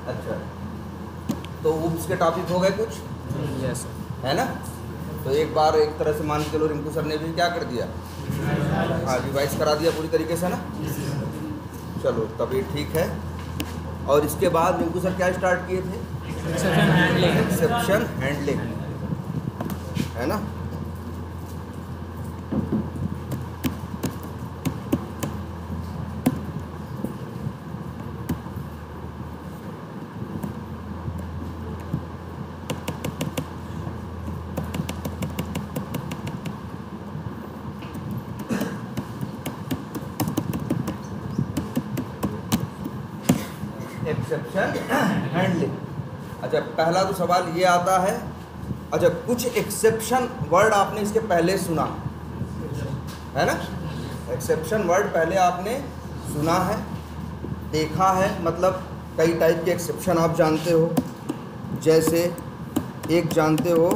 अच्छा, तो ऊप्स के टॉपिक हो गए कुछ, यस है ना। तो एक बार एक तरह से मान के चलो रिंकू सर ने भी क्या कर दिया, हाँ रिवाइज करा दिया पूरी तरीके से ना। चलो तब ये ठीक है। और इसके बाद रिंकू सर क्या स्टार्ट किए थे, एक्सेप्शन हैंडलिंग, है ना। Exception handling. अच्छा, पहला तो सवाल ये आता है, अच्छा कुछ एक्सेप्शन वर्ड आपने इसके पहले सुना है ना, एक्सेप्शन वर्ड पहले आपने सुना है, देखा है, मतलब कई टाइप के एक्सेप्शन आप जानते हो। जैसे एक जानते हो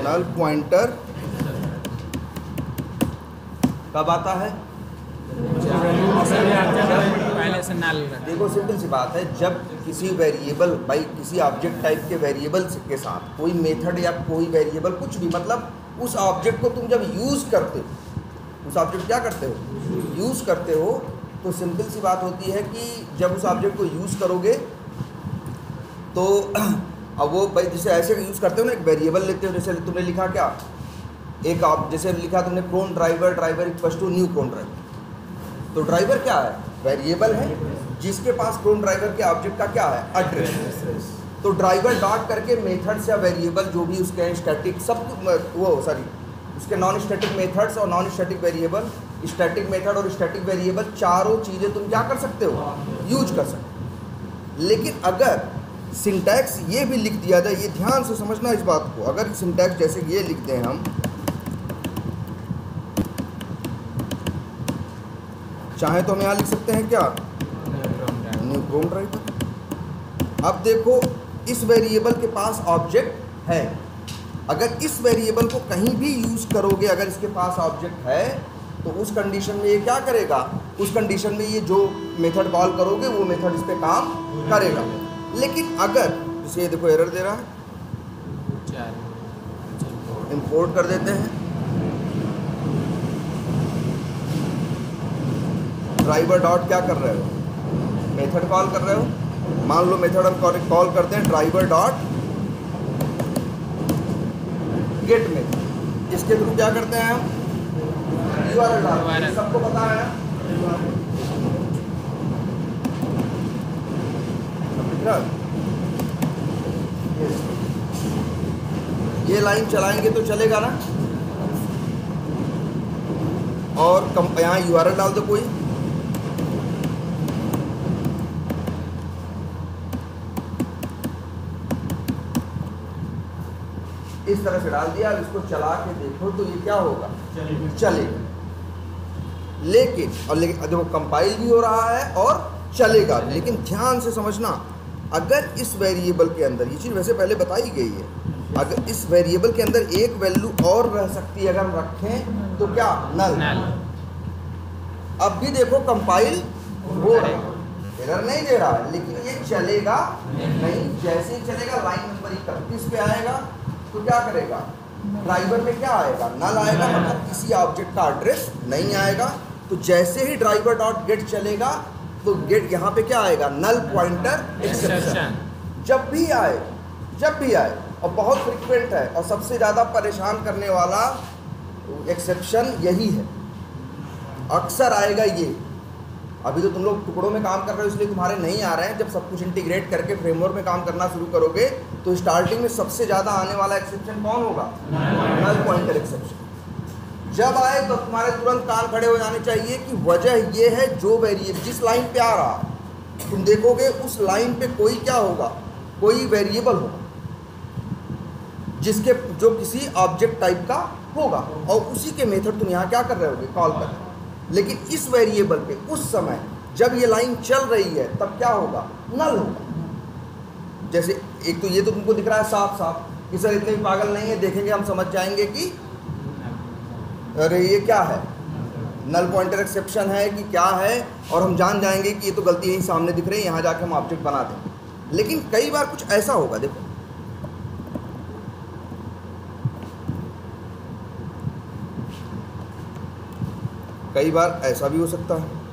नल पॉइंटर कब आता है, पहले से नल। देखो सिंपल सी बात है, जब किसी वेरिएबल भाई किसी ऑब्जेक्ट टाइप के वेरिएबल के साथ कोई मेथड या कोई वेरिएबल कुछ भी, मतलब उस ऑब्जेक्ट को तुम जब यूज़ करते हो, उस ऑब्जेक्ट क्या करते हो, यूज़ करते हो, तो सिंपल सी बात होती है कि जब उस ऑब्जेक्ट को यूज़ करोगे तो अब वो भाई जैसे ऐसे यूज़ करते हो ना, एक वेरिएबल लेते हो, जैसे तुमने लिखा क्या, एक आप जैसे लिखा तुमने chrome driver, driver equals to new chrome driver, तो ड्राइवर क्या है, वेरिएबल है जिसके पास क्रोन ड्राइवर के ऑब्जेक्ट का क्या है, एड्रेस। तो ड्राइवर डॉट करके मेथड्स या वेरिएबल जो भी उसके स्टैटिक सब वो सॉरी उसके नॉन स्टैटिक मेथड्स और non static variable, static method और स्टैटिक वेरिएबल, चारों चीज़ें तुम क्या कर सकते हो, यूज कर सकते हो। लेकिन अगर सिंटैक्स ये भी लिख दिया जाए, ये ध्यान से समझना इस बात को, अगर सिंटैक्स जैसे ये लिख दें हम, चाहे तो हम यहाँ लिख सकते हैं क्या, न्यू क्रोन ड्राइवर। अब देखो इस वेरिएबल के पास ऑब्जेक्ट है, अगर इस वेरिएबल को कहीं भी यूज़ करोगे, अगर इसके पास ऑब्जेक्ट है तो उस कंडीशन में ये क्या करेगा, उस कंडीशन में ये जो मेथड कॉल करोगे वो मेथड इस पे काम करेगा। लेकिन अगर जैसे ये देखो एरर दे रहा है, इंपोर्ट कर देते हैं, ड्राइवर डॉट क्या कर रहे हो, मेथड कॉल कर रहे हो, मान लो मेथड हम कॉल करते हैं ड्राइवर डॉट गेट में, इसके थ्रू क्या करते हैं हम, यूआरएल डालते हैं, सबको पता है। ये लाइन चलाएंगे तो चलेगा ना, और यहाँ यूआरएल डाल दो कोई, इस तरह से डाल दिया, अब इसको चला के देखो तो ये क्या होगा, चलेगा। लेकिन देखो कंपाइल भी हो रहा है और चलेगा। लेकिन ध्यान से समझना, अगर इस वेरिएबल के अंदर, ये चीज़ वैसे पहले बताई गई है, अगर इस वेरिएबल के अंदर एक वैल्यू और रह सकती है, अगर हम रखें तो क्या, नल। अब भी देखो कंपाइल हो रहा है, एरर नहीं दे रहा है, लेकिन ये चलेगा नहीं। जैसे ही चलेगा लाइन नंबर 31 पे आएगा तो क्या करेगा, ड्राइवर में क्या आएगा, नल आएगा, मतलब किसी ऑब्जेक्ट का एड्रेस नहीं आएगा। तो जैसे ही ड्राइवर डॉट गेट चलेगा तो गेट यहाँ पे क्या आएगा, नल पॉइंटर एक्सेप्शन। जब भी आए और बहुत फ्रिक्वेंट है और सबसे ज़्यादा परेशान करने वाला एक्सेप्शन यही है, अक्सर आएगा ये। अभी तो तुम लोग टुकड़ों में काम कर रहे हो इसलिए तुम्हारे नहीं आ रहे हैं, जब सब कुछ इंटीग्रेट करके फ्रेमवर्क में काम करना शुरू करोगे तो स्टार्टिंग में सबसे ज़्यादा आने वाला एक्सेप्शन कौन होगा, नल पॉइंटर एक्सेप्शन। जब आए तो तुम्हारे तुरंत कान खड़े हो जाने चाहिए कि वजह ये है, जो वेरिएबल जिस लाइन पे आ रहा तुम देखोगे उस लाइन पे कोई क्या होगा, कोई वेरिएबल होगा जिसके जो किसी ऑब्जेक्ट टाइप का होगा, और उसी के मेथड तुम यहाँ क्या कर रहे होगे, कॉल कर रहे हो। लेकिन इस वेरिएबल पे उस समय जब ये लाइन चल रही है तब क्या होगा, नल होगा। जैसे एक तो ये तो तुमको दिख रहा है साफ साफ कि सर इतने भी पागल नहीं है, देखेंगे हम समझ जाएंगे कि अरे ये क्या है, नल पॉइंटर एक्सेप्शन है कि क्या है, और हम जान जाएंगे कि ये तो गलती यहीं सामने दिख रही है, यहाँ जाके हम ऑब्जेक्ट बना देंगे। लेकिन कई बार कुछ ऐसा होगा, देखो कई बार ऐसा भी हो सकता है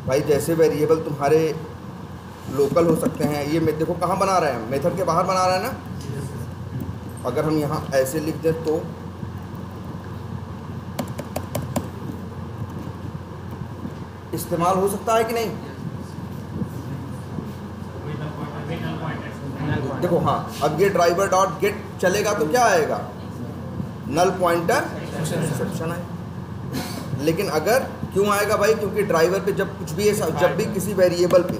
भाई, जैसे वेरिएबल तुम्हारे लोकल हो सकते हैं। ये देखो कहाँ बना रहे हैं, मेथड के बाहर बना रहे हैं ना। अगर हम यहाँ ऐसे लिख दें तो इस्तेमाल हो सकता है कि नहीं? देखो हाँ, अब ये ड्राइवर डॉट गेट चलेगा तो क्या आएगा, नल पॉइंटर एक्सेप्शन आएगा। लेकिन अगर क्यों आएगा भाई, क्योंकि ड्राइवर पे जब कुछ भी ऐसा, जब भी किसी वेरिएबल पे,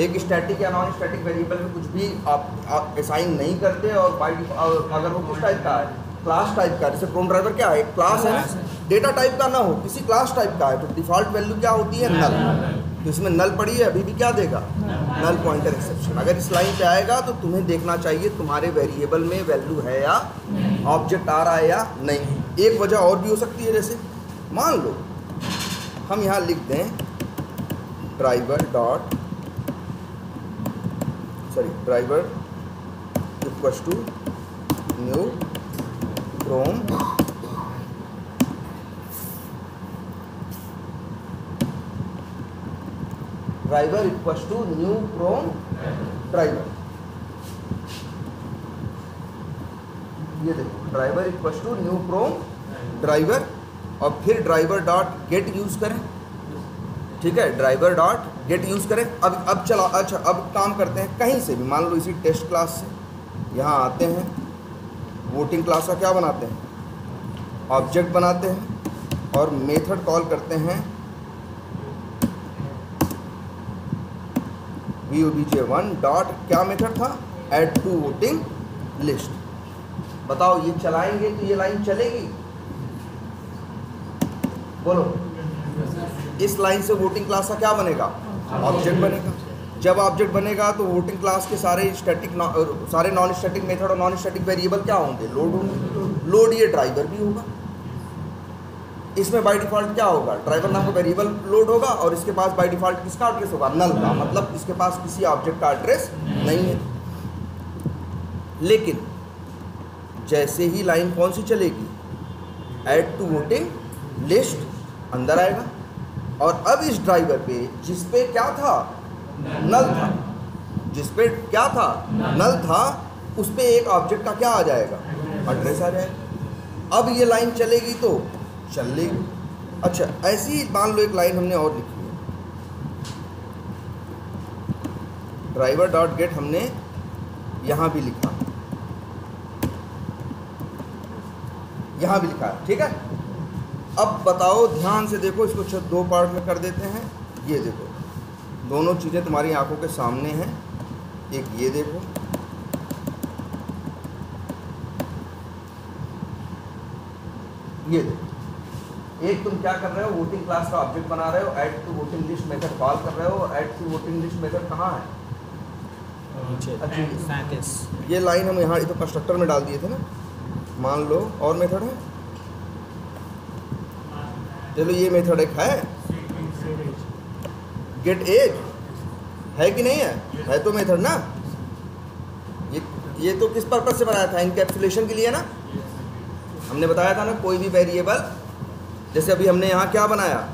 एक स्टैटिक या नॉन स्टैटिक वेरिएबल पे कुछ भी आप असाइन नहीं करते, और अगर वो किस टाइप का है, क्लास टाइप का, जैसे क्रोम ड्राइवर क्या है, एक क्लास है, डेटा टाइप का ना हो, किसी क्लास टाइप का है, तो डिफ़ॉल्ट वैल्यू क्या होती है, नल। तो इसमें नल पड़ी है, अभी भी क्या देगा, नल पॉइंटर एक्सेप्शन। अगर इस लाइन पे आएगा तो तुम्हें देखना चाहिए तुम्हारे वेरिएबल में वैल्यू है या ऑब्जेक्ट आ रहा है या नहीं। एक वजह और भी हो सकती है, जैसे मान लो हम यहाँ लिख दें driver equals to new chrome driver equals to new chrome driver. ये देखो driver equals to new chrome driver, और फिर ड्राइवर डॉट गेट यूज़ करें। ठीक है, ड्राइवर डॉट गेट यूज़ करें। अब चला, अच्छा अब काम करते हैं कहीं से भी, मान लो इसी टेस्ट क्लास से यहाँ आते हैं, वोटिंग क्लास का क्या बनाते हैं, ऑब्जेक्ट बनाते हैं, और मेथड कॉल करते हैं VOBJ1 डॉट, क्या मेथड था, ऐड टू वोटिंग लिस्ट। बताओ ये चलाएंगे तो ये लाइन चलेगी, बोलो। इस लाइन से वोटिंग क्लास का क्या बनेगा, ऑब्जेक्ट बनेगा। जब ऑब्जेक्ट बनेगा तो वोटिंग क्लास के सारे सारे नॉन स्टैटिक मेथड और नॉन स्टैटिक वेरिएबल क्या होंगे, लोड होंगे। लोड ये ड्राइवर भी होगा। इसमें बाय डिफ़ॉल्ट क्या होगा, ड्राइवर नाम का वेरिएबल लोड होगा, और इसके पास बाय डिफ़ॉल्ट किसका एड्रेस होगा, नल का, मतलब इसके पास किसी ऑब्जेक्ट का एड्रेस नहीं है। लेकिन जैसे ही लाइन कौन सी चलेगी, ऐड टू वोटिंग लिस्ट, अंदर आएगा, और अब इस ड्राइवर पे जिस पे क्या था, नल था, जिस पे क्या था, नल था, उस पे एक ऑब्जेक्ट का क्या आ जाएगा, एड्रेस आ जाएगा। अब ये लाइन चलेगी तो चल लेगी। अच्छा ऐसी मान लो एक लाइन हमने और लिखी है, ड्राइवर डॉट गेट हमने यहाँ भी लिखा, यहाँ भी लिखा है, ठीक है। अब बताओ ध्यान से देखो, इसको दो पार्ट में कर देते हैं। ये देखो दोनों चीज़ें तुम्हारी आंखों के सामने हैं, एक ये देखो, ये देखो, एक तुम क्या कर रहे हो, वोटिंग क्लास का ऑब्जेक्ट बना रहे हो, add to voting list method call कर रहे हो, और add to voting list method कहाँ है, अच्छा ये लाइन हम यहाँ, ये तो कंस्ट्रक्टर में डाल दिए थे ना, मान लो और मेथड है, चलो ये मेथड एक है, गेट एज है कि नहीं है तो मेथड ना, ये तो किस पर्पज से बनाया था, इनकैप्सुलेशन के लिए ना। हमने बताया था ना, कोई भी वेरिएबल, जैसे अभी हमने यहाँ क्या बनाया,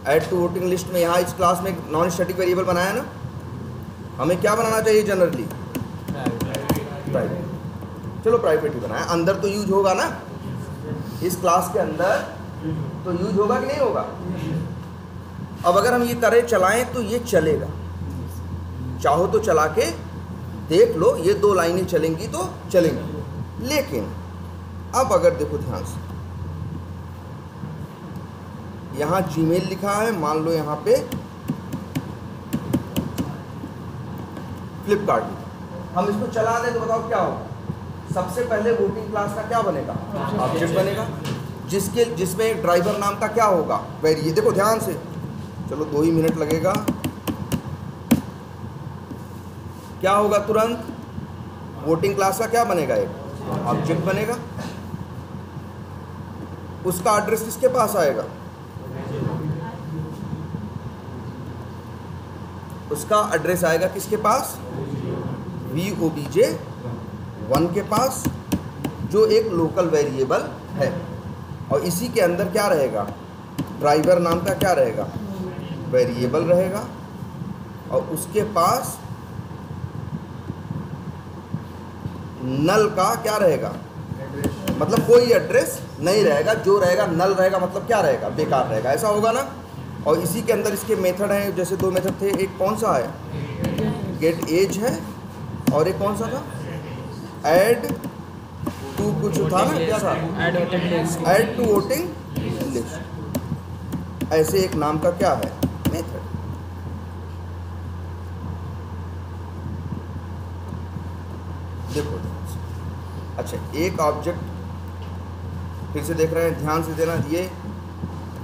ऐड टू वोटिंग लिस्ट में, यहाँ इस क्लास में एक नॉन स्टैटिक वेरिएबल बनाया ना, हमें क्या बनाना चाहिए जनरली, प्राइवेट। चलो प्राइवेट ही बनाया, अंदर तो यूज होगा ना, इस क्लास के अंदर तो यूज होगा कि नहीं होगा। अब अगर हम ये करें, चलाएं तो ये चलेगा, चाहो तो चला के देख लो, ये दो लाइनें चलेंगी तो चलेंगी। लेकिन अब अगर देखो ध्यान से, यहाँ जीमेल लिखा है, मान लो यहाँ पे फ्लिपकार्ट, हम इसको चला दें तो बताओ क्या होगा, सबसे पहले वोटिंग क्लास का क्या बनेगा, ऑब्जेक्ट बनेगा, जिसमें एक ड्राइवर नाम का क्या होगा, वेरिएबल। देखो ध्यान से, चलो 2 ही मिनट लगेगा, क्या होगा तुरंत, वोटिंग क्लास का क्या बनेगा, एक ऑब्जेक्ट बनेगा। उसका एड्रेस किसके पास आएगा? उसका एड्रेस आएगा किसके पास? VOBJ1 के पास, जो एक लोकल वेरिएबल है। और इसी के अंदर क्या रहेगा? ड्राइवर नाम का क्या रहेगा? वेरिएबल रहेगा। और उसके पास नल का क्या रहेगा? मतलब कोई एड्रेस नहीं रहेगा। जो रहेगा नल रहेगा, मतलब क्या रहेगा? बेकार रहेगा। ऐसा होगा ना। और इसी के अंदर इसके मेथड हैं, जैसे दो मेथड थे। एक कौन सा है? गेट एज है, और एक कौन सा था? ऐड टू कुछ था ना, क्या था? Add to voting list. ऐसे एक नाम का क्या है? मेथड। देखो अच्छा, एक ऑब्जेक्ट फिर से देख रहे हैं, ध्यान से देना।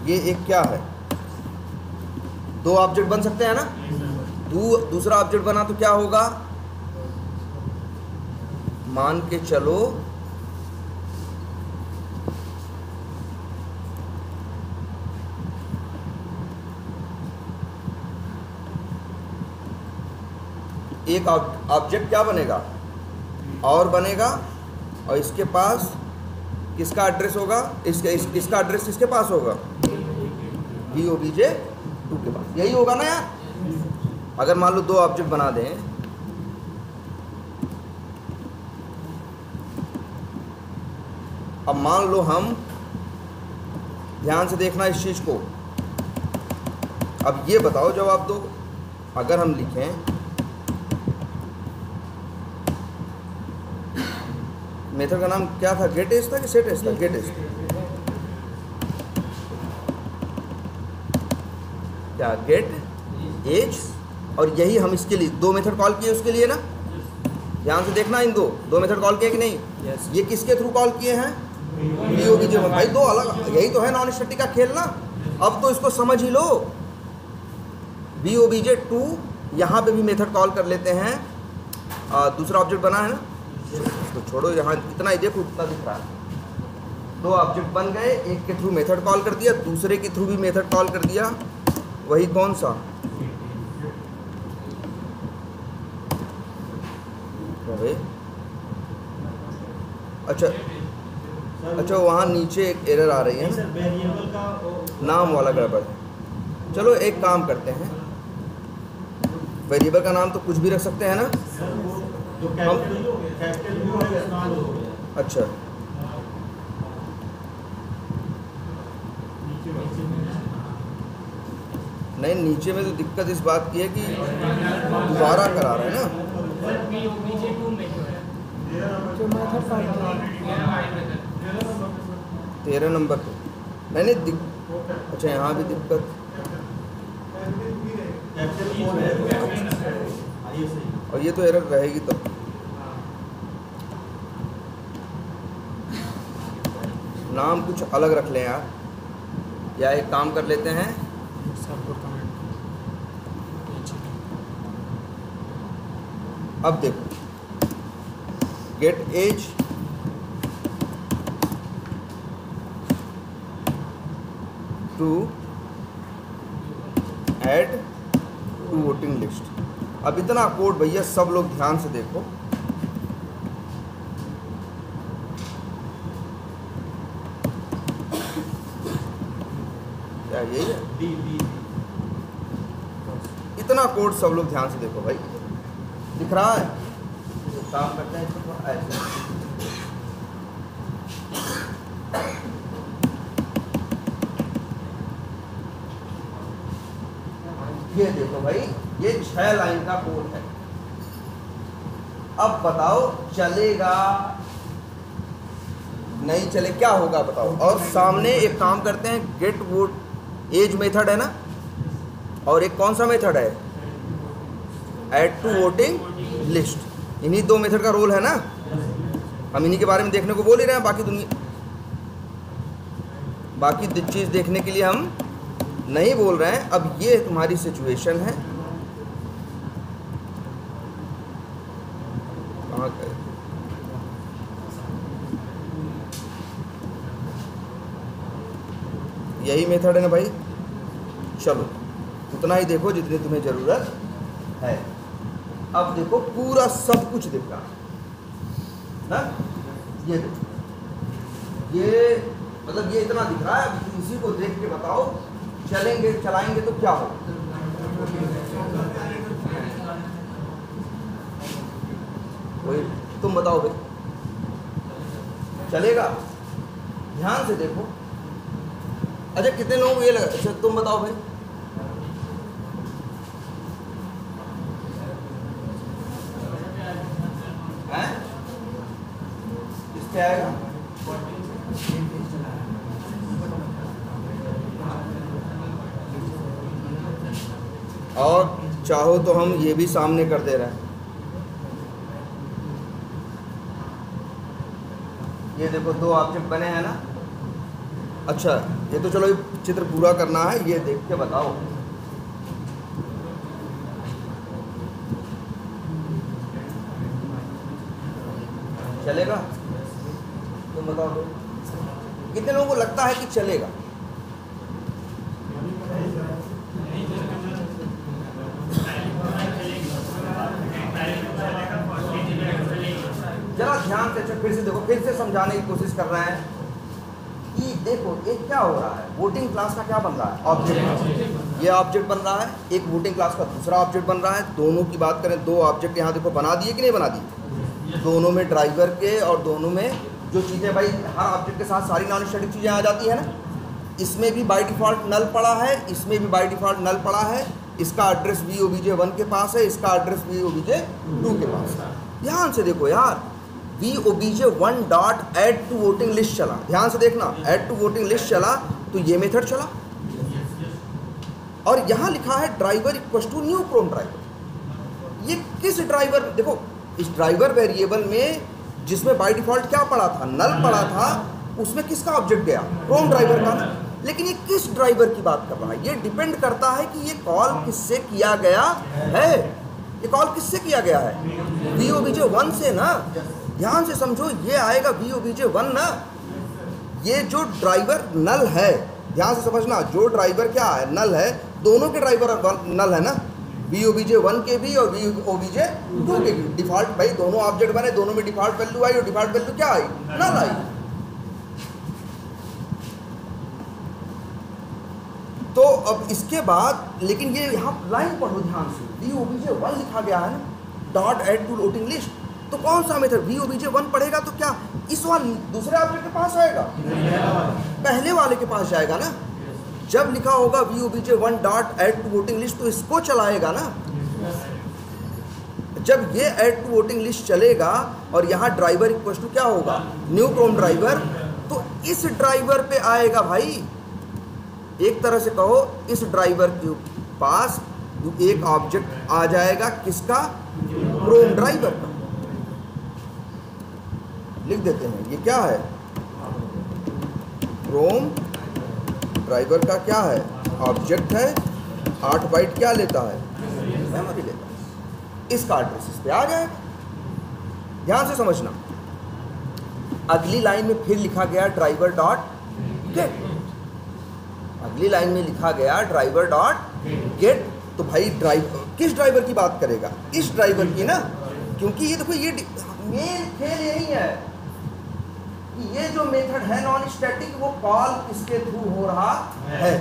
ये एक क्या है? दो ऑब्जेक्ट बन सकते हैं ना। दूसरा ऑब्जेक्ट बना तो क्या होगा? मान के चलो एक ऑब्जेक्ट क्या बनेगा? और बनेगा। और इसके पास किसका एड्रेस होगा? इसका एड्रेस किसके पास होगा? VOBJ2 के पास। यही होगा ना यार। अगर मान लो दो ऑब्जेक्ट बना दें, अब मान लो हम, ध्यान से देखना इस चीज को। अब ये बताओ, जवाब दो। अगर हम लिखें मेथड का नाम क्या था? गेट एज था कि सेट एज था? Gate as. क्या? Gate as. और यही हम इसके लिए दो मेथड कॉल किए उसके लिए ना। ध्यान से देखना, इन दो मेथड कॉल किए कि नहीं? Yes. ये किसके थ्रू कॉल किए हैं? VOBJ1। भाई दो अलग, यही तो है नॉन स्टैटिक का खेल ना। अब तो इसको समझ ही लो। VOBJ2 यहाँ पे भी मेथड कॉल कर लेते हैं। दूसरा ऑब्जेक्ट बना है ना, तो छोड़ो, यहाँ इतना ही देखो, उतना दिख रहा है। दो ऑब्जेक्ट बन गए, एक के थ्रू मेथड कॉल कर दिया, दूसरे के थ्रू भी मेथड कॉल कर दिया। वही कौन सा? अच्छा, वहाँ नीचे एक एरर आ रही है ना, नाम वाला गड़बड़। चलो एक काम करते हैं, वेरिएबल का नाम तो कुछ भी रख सकते हैं ना हम। अच्छा, नहीं, नीचे में तो दिक्कत इस बात की है कि दोबारा करा रहे हैं ना। 13 नंबर पे नहीं अच्छा, यहाँ भी दिक्कत। और ये तो एरर रहेगी तब। नाम कुछ अलग रख लें यार, या एक काम कर लेते हैं, अब देखो, get age to add to voting list. अब इतना कोड भैया सब लोग ध्यान से देखो। क्या यही है? इतना कोड सब लोग ध्यान से देखो भाई, दिख रहा है? काम करते हैं इसको ऐसे। ये देखो भाई, ये 6 लाइन का कोड है। अब बताओ चलेगा नहीं चले, क्या होगा बताओ। और सामने एक काम करते हैं, गेट वोट एज मेथड है ना, और एक कौन सा मेथड है? Add to voting list. इन्हीं दो मेथड का रोल है ना, हम इन्हीं के बारे में देखने को बोल ही रहे हैं। बाकी चीज़ देखने के लिए हम नहीं बोल रहे हैं। अब ये तुम्हारी सिचुएशन है, कहाँ गए? यही मेथड है ना भाई। चलो उतना ही देखो जितनी तुम्हें ज़रूरत है। अब देखो पूरा सब कुछ दिख रहा है ना, ये देखो, ये मतलब ये इतना दिख रहा है। अब इसी को देख के बताओ चलेंगे चलाएंगे तो क्या हो। वही तुम बताओ भाई, चलेगा? ध्यान से देखो। अच्छा कितने लोगों को ये लगा? अच्छा तुम बताओ भाई। हैं? इसके आएगा और चाहो तो हम ये भी सामने कर दे रहे हैं। ये देखो दो ऑब्जेक्ट बने हैं ना। अच्छा ये तो चलो ये चित्र पूरा करना है, ये देख के बताओ। चलेगा? तुम बताओ तो। कितने लोगों को लगता है कि चलेगा? जरा ध्यान से, अच्छा फिर से देखो, फिर से समझाने की कोशिश कर रहे हैं कि देखो एक क्या हो रहा है। वोटिंग क्लास का क्या बन रहा है? ऑब्जेक्ट। ये ऑब्जेक्ट बन रहा है, एक वोटिंग क्लास का दूसरा ऑब्जेक्ट बन रहा है। दोनों की बात करें, दो ऑब्जेक्ट यहाँ देखो बना दिए कि नहीं बना दिए? दोनों में ड्राइवर के और दोनों में जो चीज़ें, भाई हर ऑब्जेक्ट के साथ सारी नॉन स्टैटिक चीज़ें आ जाती है ना। इसमें भी बाय डिफ़ॉल्ट नल पड़ा है, इसमें भी बाय डिफ़ॉल्ट नल पड़ा है। इसका एड्रेस VOBJ1 के पास है, इसका एड्रेस VOBJ2 के पास है। ध्यान से देखो यार, VOBJ1 dot add to voting list चला। ध्यान से देखना, ऐड टू वोटिंग लिस्ट चला तो ये मेथड चला। और यहाँ लिखा है driver equal to new chrome driver. ये किस ड्राइवर, देखो इस ड्राइवर वेरिएबल में जिसमें बाय डिफ़ॉल्ट क्या पड़ा था? नल पड़ा था। उसमें किसका ऑब्जेक्ट गया? क्रोम ड्राइवर का ना। लेकिन ये किस ड्राइवर की बात कर रहा है? ये डिपेंड करता है कि ये कॉल किससे किया गया है। ये कॉल किससे किया गया है? VOBJ1 से ना। ध्यान से समझो, ये आएगा VOBJ1 ना। ये जो ड्राइवर नल है, ध्यान से समझना, जो ड्राइवर क्या है? नल है। दोनों के ड्राइवर नल है ना, VOBJ1 के भी और VOBJ2 के भी। डिफ़ॉल्ट, भाई दोनों ऑब्जेक्ट बने, दोनों में डिफ़ॉल्ट वैल्यू आई और डिफ़ॉल्ट वैल्यू क्या आई? नल आई। तो अब इसके बाद, लेकिन ये यहाँ लाइन पढ़ो ध्यान से, VOBJ1 लिखा गया है ना, dot add to voting list. तो कौन सा मेथड? VOBJ1 पढ़ेगा तो क्या इस वाले दूसरे ऑब्जेक्ट के पास आएगा? पहले वाले के पास जाएगा ना। जब लिखा होगा VOBJ1 dot add to voting list तो इसको चलाएगा ना। जब ये ऐड टू वोटिंग लिस्ट चलेगा और यहाँ ड्राइवर इक्वल टू क्या होगा? New chrome driver. तो इस ड्राइवर पे आएगा भाई। एक तरह से कहो, इस ड्राइवर के पास एक ऑब्जेक्ट आ जाएगा, किसका? क्रोम ड्राइवर का। लिख देते हैं, ये क्या है? क्रोम ड्राइवर का क्या है? ऑब्जेक्ट है। 8 बाइट क्या लेता है? मेमोरी लेता है। इसका एड्रेस इस पे आ जाएगा। ध्यान से समझना। अगली लाइन में फिर लिखा गया ड्राइवर डॉट गेट। अगली लाइन में लिखा गया ड्राइवर डॉट गेट। तो भाई ड्राइवर, किस ड्राइवर की बात करेगा? इस ड्राइवर की ना। क्योंकि ये देखो, ये मेन खेल यही है कि ये जो मेथड है नॉन स्टैटिक, वो कॉल किसके थ्रू हो रहा है।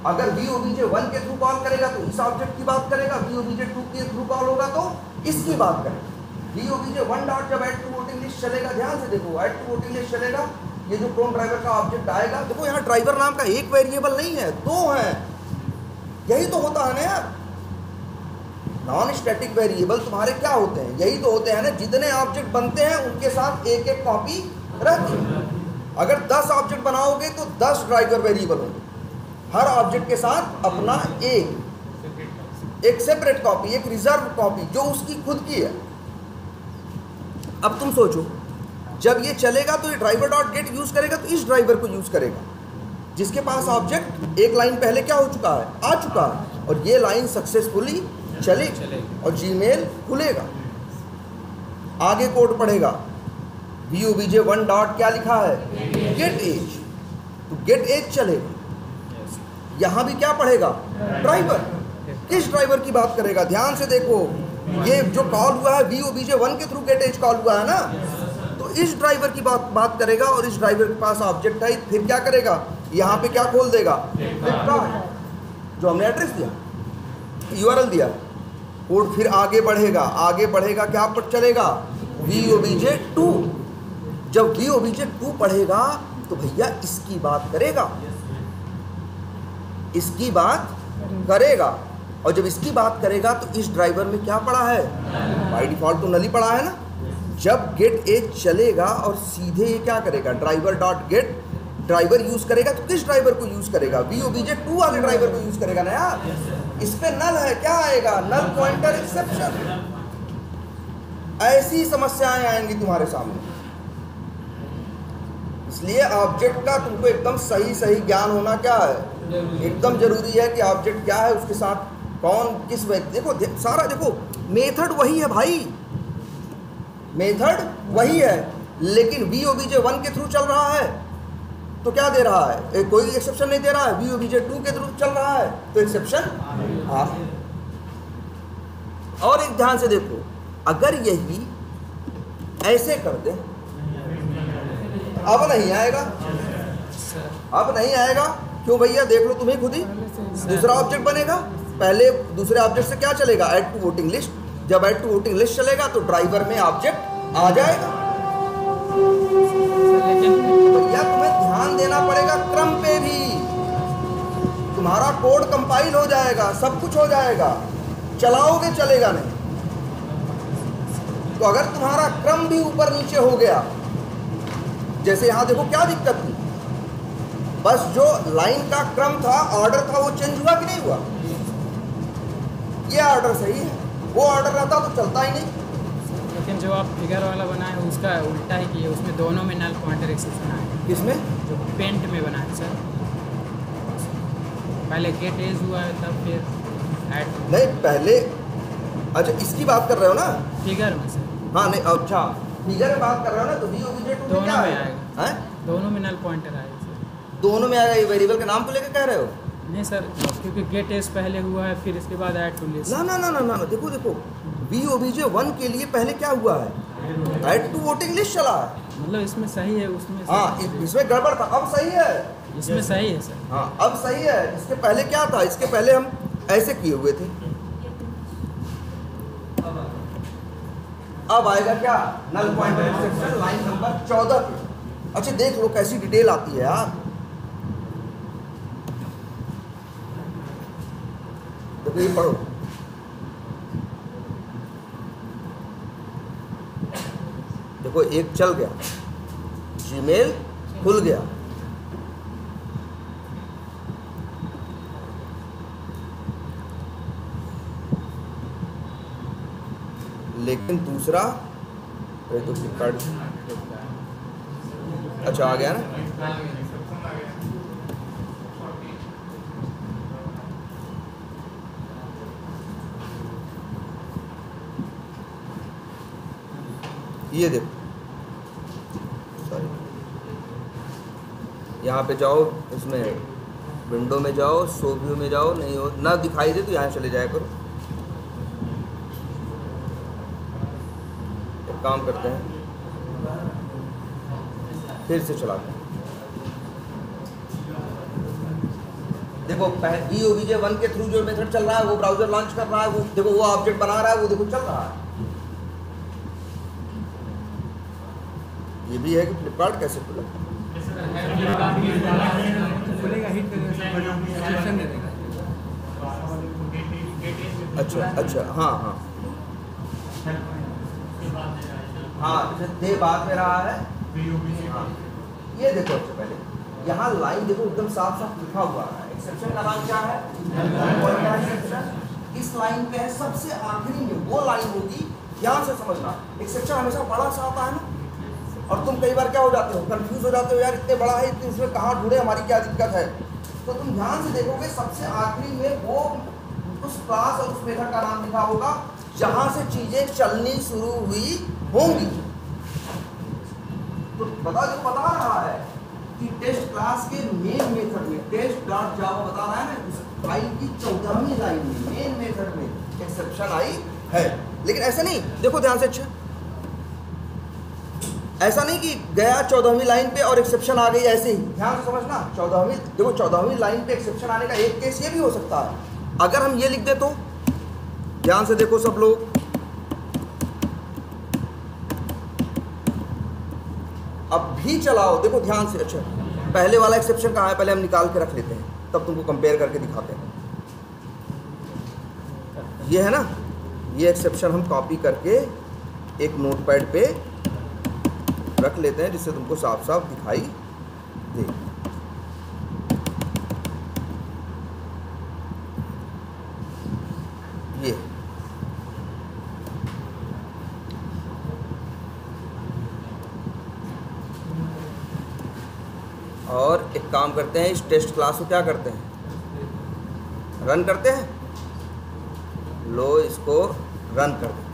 अगर VOBJ1 के थ्रू कॉल करेगा तो इस ऑब्जेक्ट की बात करेगा, VOBJ2 के थ्रू कॉल होगा तो इसकी बात करेगा। VOBJ1 डॉट जब ऐड टू वोटिंग लिस्ट चलेगा, ध्यान से देखो, ऐड टू वोटिंग लिस्ट चलेगा, ये जो क्रोम ड्राइवर का ऑब्जेक्ट आएगा, देखो यहाँ ड्राइवर नाम का एक वेरिएबल नहीं है, 2 हैं। यही तो होता है ना यार, नॉन स्टैटिक वेरिएबल तुम्हारे क्या होते हैं? यही तो होते हैं ना, जितने ऑब्जेक्ट बनते हैं उनके साथ एक एक कॉपी रहती है। अगर 10 ऑब्जेक्ट बनाओगे तो 10 ड्राइवर वेरिएबल होंगे, हर ऑब्जेक्ट के साथ अपना एक सेपरेट कॉपी, एक रिजर्व कॉपी जो उसकी खुद की है। अब तुम सोचो, जब ये चलेगा तो ये ड्राइवर डॉट गेट यूज करेगा तो इस ड्राइवर को यूज करेगा जिसके पास ऑब्जेक्ट एक लाइन पहले क्या हो चुका है? आ चुका है। और ये लाइन सक्सेसफुली चलेगी और जीमेल खुलेगा। आगे कोड पढ़ेगा, VOBJ1 डॉट क्या लिखा है? Get age. तो गेट एज चलेगा। यहाँ भी क्या पढ़ेगा? ड्राइवर। किस ड्राइवर की बात करेगा? ध्यान से देखो, ये जो कॉल हुआ है VOBJ1 के थ्रू गेट एज कॉल हुआ है ना, तो इस ड्राइवर की बात करेगा और इस ड्राइवर के पास ऑब्जेक्ट है, फिर क्या करेगा? यहाँ पे क्या खोल देगा? जो हमने एड्रेस दिया, URL दिया, कोड फिर आगे बढ़ेगा क्या पर चलेगा? VOBJ2। जब VOBJ2 पढ़ेगा तो भैया इसकी बात करेगा, और जब इसकी बात करेगा तो इस ड्राइवर में क्या पड़ा है? बाय डिफॉल्ट तो नली पड़ा है ना। जब गेट एज चलेगा और सीधे ये क्या करेगा? Driver dot gate driver use करेगा, तो किस ड्राइवर को यूज करेगा? VOBJ2 वाले ड्राइवर को यूज करेगा ना यार। इस पे नल है, क्या आएगा? Null pointer exception. ऐसी समस्याएं आएंगी तुम्हारे सामने, इसलिए ऑब्जेक्ट का तुमको एकदम सही ज्ञान होना क्या है? एकदम जरूरी है कि ऑब्जेक्ट क्या है, उसके साथ कौन किस व्यक्ति। देखो सारा देखो, मेथड वही है भाई, मेथड वही है, लेकिन VOBJ1 के थ्रू चल रहा है तो क्या दे रहा है? कोई एक्सेप्शन नहीं दे रहा है। VOBJ2 के थ्रू चल रहा है तो एक्सेप्शन आ। और एक ध्यान से देखो, अगर यही ऐसे कर दे, अब नहीं आएगा। क्यों भैया? देख लो तुम्हें खुद ही, दूसरा ऑब्जेक्ट बनेगा। पहले दूसरे ऑब्जेक्ट से क्या चलेगा? Add to voting list. जब ऐड टू वोटिंग लिस्ट चलेगा तो ड्राइवर में ऑब्जेक्ट आ जाएगा। भैया तुम्हें ध्यान देना पड़ेगा क्रम पे भी। तुम्हारा कोड कंपाइल हो जाएगा, सब कुछ हो जाएगा, चलाओगे चलेगा नहीं। तो अगर तुम्हारा क्रम भी ऊपर नीचे हो गया, जैसे यहां देखो क्या दिक्कत थी, बस जो लाइन का क्रम था, ऑर्डर था, वो चेंज हुआ कि नहीं हुआ? ये ऑर्डर सही है, वो ऑर्डर रहता तो चलता ही नहीं। लेकिन जो आप फिगर वाला बनाए उसका उल्टा ही किए, उसमें दोनों में नल पॉइंटर एक्सेप्शन आए। किसमें? जो पेंट में बनाए सर, पहले गेट एज हुआ है तब फिर ऐड नहीं पहले। अच्छा इसकी बात कर रहे हो ना? फिगर में सर। हाँ नहीं, अच्छा फिगर में बात कर रहे हो ना, तो VOBJ2 दोनों क्या में आएगा? आएगा, दोनों में नल पॉइंटर आएगा सर। दोनों में आएगा? ये वेरिएबल के नाम को लेकर कह रहे हो? नहीं सर, क्योंकि गेट एज पहले हुआ है, फिर इसके बाद ऐड टू लिस्ट। ना, देखो VOBJ1 के लिए पहले क्या हुआ है? ऐड टू वोटिंग लिस्ट चला है। मतलब इसमें सही है, उसमें हाँ, इसमें गड़बड़ था, अब सही है। इसमें सही है सर। हाँ अब सही है। इसके पहले क्या था? इसके पहले हम ऐसे किए हुए थे। अब आएगा क्या? Null pointer exception line number 14 पे। अच्छा देख लो कैसी डिटेल आती है यार। देखो ये पढ़ो, देखो एक चल गया, जीमेल खुल गया, लेकिन दूसरा तो फ्लिपकार्ट। अच्छा आ गया ना? ये देखो, सॉरी, यहाँ पे जाओ, इसमें विंडो में जाओ, शो व्यू में जाओ, नहीं हो ना दिखाई दे तो यहाँ चले जाया करो। एक काम करते हैं, फिर से चलाते हैं। देखो VOBJ1 के थ्रू जो मेथड चल रहा है, वो ब्राउजर लॉन्च कर रहा है, वो देखो वो ऑब्जेक्ट बना रहा है, वो देखो चल रहा है। ये भी है कि फ्लिपकार्ट कैसे खुला? अच्छा हाँ, दे बात में रहा है। हाँ, ये देखो सबसे पहले यहाँ लाइन देखो एकदम साफ साफ लिखा हुआ है। एक्सेप्शन का नाम क्या है? एक्सेप्शन। इस लाइन पे है सबसे आखिरी में वो लाइन होगी, ध्यान से समझना। एक्सेप्शन हमेशा बड़ा सा आता है ना, और तुम कई बार क्या हो जाते हो? कंफ्यूज हो जाते हो, यार इतने बड़ा है, इतने उसमें कहाँ ढूंढे, हमारी क्या दिक्कत है? तो तुम ध्यान से देखोगे सबसे आखिरी में वो उस क्लास और उस मेथड का नाम लिखा होगा जहां से चीजें चलनी शुरू हुई होंगी। तो बता रहा है कि टेस्ट क्लास के मेन मेथड में टेस्ट डॉट जावा बता रहा है ना, उस फाइल की 14वीं लाइन में मेन मेथड में एक्सेप्शन आई है। लेकिन ऐसा नहीं, देखो ध्यान से, अच्छा ऐसा नहीं कि गया 14वीं लाइन पे और एक्सेप्शन आ गई, ऐसे ही ध्यान से समझना। 14वीं, देखो 14वीं लाइन पे एक्सेप्शन आने का एक केस ये भी हो सकता है, अगर हम ये लिख दे तो, ध्यान से देखो सब लोग, अब भी चलाओ, देखो ध्यान से, अच्छा पहले वाला एक्सेप्शन कहाँ है, पहले हम निकाल के रख लेते हैं, तब तुमको कंपेयर करके दिखाते हैं। ये है ना, ये एक्सेप्शन हम कॉपी करके एक नोटपैड पे रख लेते हैं, जिससे तुमको साफ साफ दिखाई दे। ये और एक काम करते हैं, इस टेस्ट क्लास को क्या करते हैं, रन करते हैं, लो इसको रन कर देते हैं।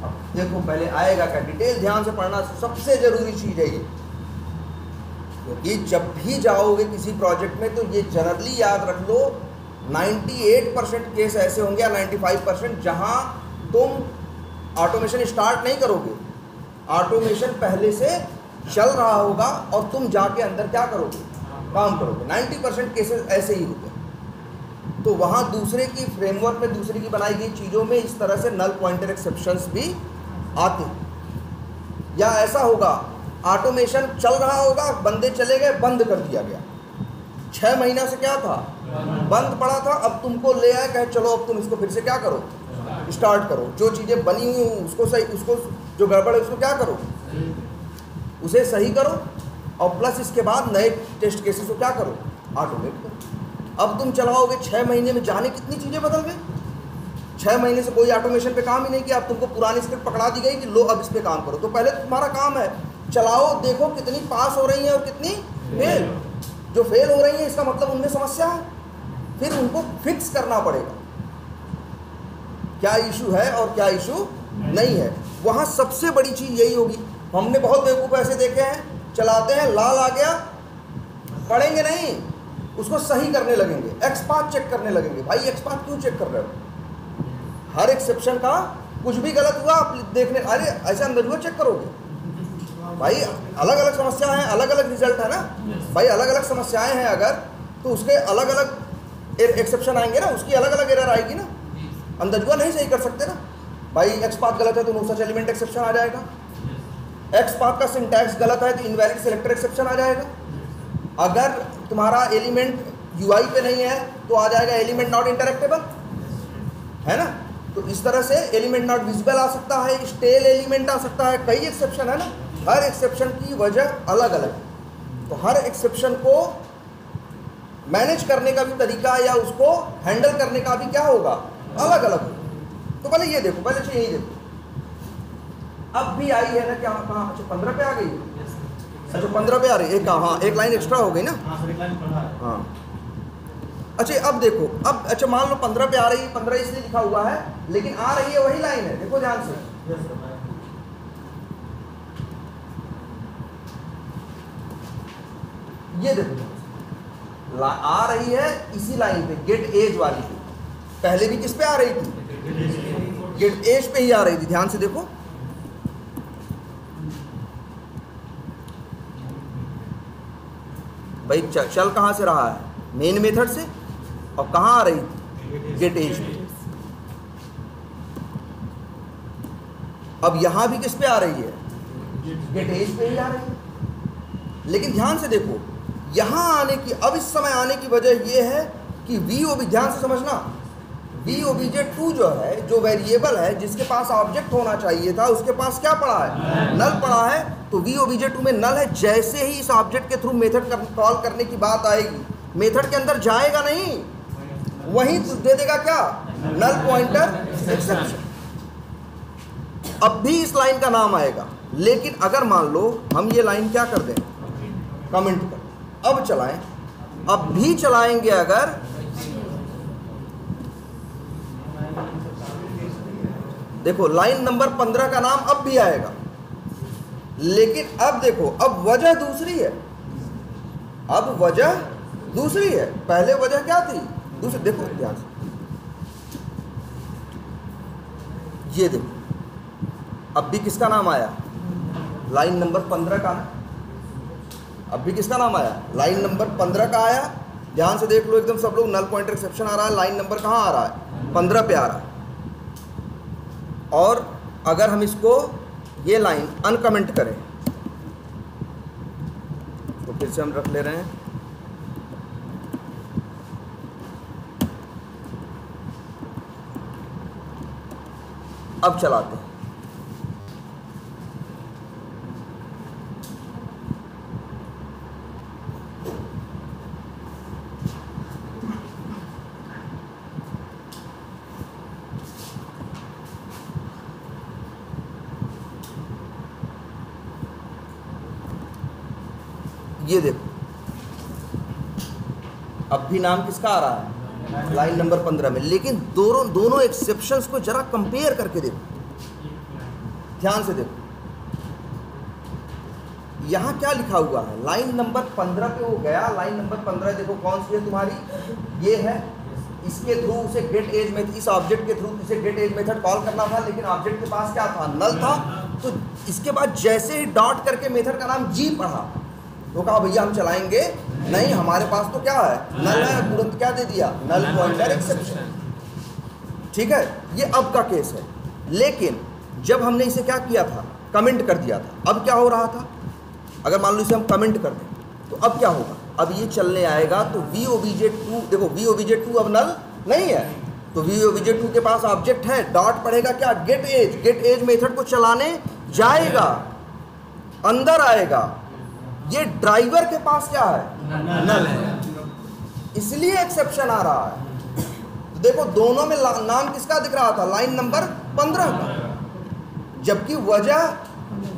अब देखो पहले आएगा क्या, डिटेल ध्यान से पढ़ना सबसे जरूरी चीज है ये, क्योंकि जब भी जाओगे किसी प्रोजेक्ट में तो ये जनरली याद रख लो, 98% केस ऐसे होंगे या 95% जहां तुम ऑटोमेशन स्टार्ट नहीं करोगे, ऑटोमेशन पहले से चल रहा होगा और तुम जाके अंदर क्या करोगे, काम करोगे। 90% केसेस ऐसे ही होते हैं। तो वहाँ दूसरे की फ्रेमवर्क में, दूसरे की बनाई गई चीज़ों में इस तरह से नल पॉइंटर एक्सेप्शंस भी आते हैं। या ऐसा होगा, ऑटोमेशन चल रहा होगा, बंदे चले गए, बंद कर दिया गया, 6 महीना से क्या था, बंद पड़ा था, अब तुमको ले आए, कहे चलो अब तुम इसको फिर से क्या करो, स्टार्ट करो, जो चीज़ें बनी हुई उसको सही, उसको जो गड़बड़ है उसको क्या करो, उसे सही करो, और प्लस इसके बाद नए टेस्ट केसेस को क्या करो, ऑटोमेट करो। अब तुम चलाओगे, 6 महीने में जाने कितनी चीज़ें बदल गई। 6 महीने से कोई ऑटोमेशन पे काम ही नहीं किया, अब तुमको पुरानी स्क्रिप्ट पकड़ा दी गई कि लो अब इस पे काम करो। तो पहले तुम्हारा काम है, चलाओ, देखो कितनी पास हो रही हैं और कितनी फेल। जो फेल हो रही हैं इसका मतलब उनमें समस्या है, फिर उनको फिक्स करना पड़ेगा, क्या इशू है और क्या इशू नहीं है। वहाँ सबसे बड़ी चीज़ यही होगी। हमने बहुत बेवकूफ़ ऐसे देखे हैं, चलाते हैं, लाल आ गया, पढ़ेंगे नहीं, उसको सही करने लगेंगे, एक्सपाथ चेक करने लगेंगे। भाई एक्सपाथ क्यों चेक कर रहे हो, हर एक्सेप्शन का कुछ भी गलत हुआ आप देखने, अरे ऐसा अंदर हुआ चेक करोगे। भाई अलग अलग समस्या है, अलग अलग रिजल्ट है ना भाई, अलग अलग समस्याएं हैं अगर, तो उसके अलग अलग एक्सेप्शन आएंगे ना, उसकी अलग अलग एरर आएगी ना, अंदर नहीं सही कर सकते ना। भाई एक्सपाथ गलत है तो नो सच एलिमेंट एक्सेप्शन आ जाएगा, एक्सपाथ का सिंटैक्स गलत है तो इनवैलिड सेलेक्टर एक्सेप्शन आ जाएगा, अगर तुम्हारा एलिमेंट यूआई पे नहीं है तो आ जाएगा एलिमेंट नॉट इंटरेक्टेबल, है ना। तो इस तरह से एलिमेंट नॉट विजिबल आ सकता है, स्टेल एलिमेंट आ सकता है, कई एक्सेप्शन है ना, हर एक्सेप्शन की वजह अलग अलग है। तो हर एक्सेप्शन को मैनेज करने का भी तरीका या उसको हैंडल करने का भी क्या होगा, अलग अलग होगा। तो पहले ये देखो, पहले यही देखो, अब भी आई है ना क्या, कहाँ, अच्छा 15 पे आ गई, अच्छा 15 पे आ रही है, हाँ एक लाइन एक्स्ट्रा हो गई ना, हाँ अच्छा अब देखो, अब अच्छा मान लो 15 पे आ रही है, 15 इसलिए लिखा हुआ है, लेकिन आ रही है वही लाइन है, देखो ध्यान से, ये देखो आ रही है इसी लाइन पे, गेट एज वाली पे, पहले भी किस पे आ रही थी, गेट एज पे ही आ रही थी, ध्यान से देखो। भाई चल कहाँ से रहा है, मेन मेथड से, और कहाँ आ रही थी, गेट एज पे। अब यहां भी किस पे आ रही है, गेट एज पे ही आ रही है। लेकिन ध्यान से देखो, यहां आने की, अब इस समय आने की वजह यह है कि VOB, ध्यान से समझना, VOBJ2 जो है, जो वेरिएबल है जिसके पास ऑब्जेक्ट होना चाहिए था, उसके पास क्या पड़ा है, नल पड़ा है। तो VOBJ2 में नल है, जैसे ही इस ऑब्जेक्ट के थ्रू मेथड कॉल करने की बात आएगी, मेथड के अंदर जाएगा नहीं, वहीं दे देगा क्या, नल पॉइंटर एक्सेप्शन। अब भी इस लाइन का नाम आएगा, लेकिन अगर मान लो हम ये लाइन क्या कर दें, कमेंट कर, अब चलाएं, अब भी चलाएंगे अगर, देखो लाइन नंबर 15 का नाम अब भी आएगा, लेकिन अब देखो, अब वजह दूसरी है, अब वजह दूसरी है। पहले वजह क्या थी? दूसरी। देखो ध्यान से, ये देखो, अब भी किसका नाम आया? लाइन नंबर 15 का ना, अब भी किसका नाम आया? लाइन नंबर 15 का आया। ध्यान से देख लो एकदम सब लोग, नल पॉइंटर एक्सेप्शन आ रहा है, लाइन नंबर कहाँ आ रहा है? 15 पे आ रहा है। और अगर हम इसको ये लाइन अनकमेंट करें तो फिर से हम रख ले रहे हैं, अब चलाते हैं। ये देखो, अब भी नाम किसका आ रहा है? लाइन नंबर 15 में। लेकिन दोनों एक्सेप्शंस को जरा कंपेयर करके देखो, ध्यान से देखो, यहां क्या लिखा हुआ है? लाइन नंबर 15 पे वो गया, लाइन नंबर 15 देखो कौन सी है तुम्हारी? ये है। इसके थ्रू उसे गेट एज मेथड, इस ऑब्जेक्ट के थ्रू उसे गेट एज मेथड कॉल करना था, लेकिन ऑब्जेक्ट के पास क्या था? नल था। तो इसके बाद जैसे ही डॉट करके मेथड का नाम जी पढ़ा तो कहा भैया हम चलाएंगे नहीं, हमारे पास तो क्या है? नल है। तुरंत क्या दे दिया? Null pointer exception. ठीक है, ये अब का केस है। लेकिन जब हमने इसे क्या किया था? कमेंट कर दिया था। अब क्या हो रहा था? अगर मान लो इसे हम कमेंट कर दें तो अब क्या होगा? अब ये चलने आएगा तो VOBJ2, देखो VOBJ2 अब नल नहीं है, तो VOBJ2 के पास ऑब्जेक्ट है, डॉट पढ़ेगा क्या? Gate age. Get age method को चलाने जाएगा, अंदर आएगा। ये ड्राइवर के पास क्या है? नल है, इसलिए एक्सेप्शन आ रहा है। तो देखो दोनों में नाम किसका दिख रहा था? लाइन नंबर 15 का। जबकि वजह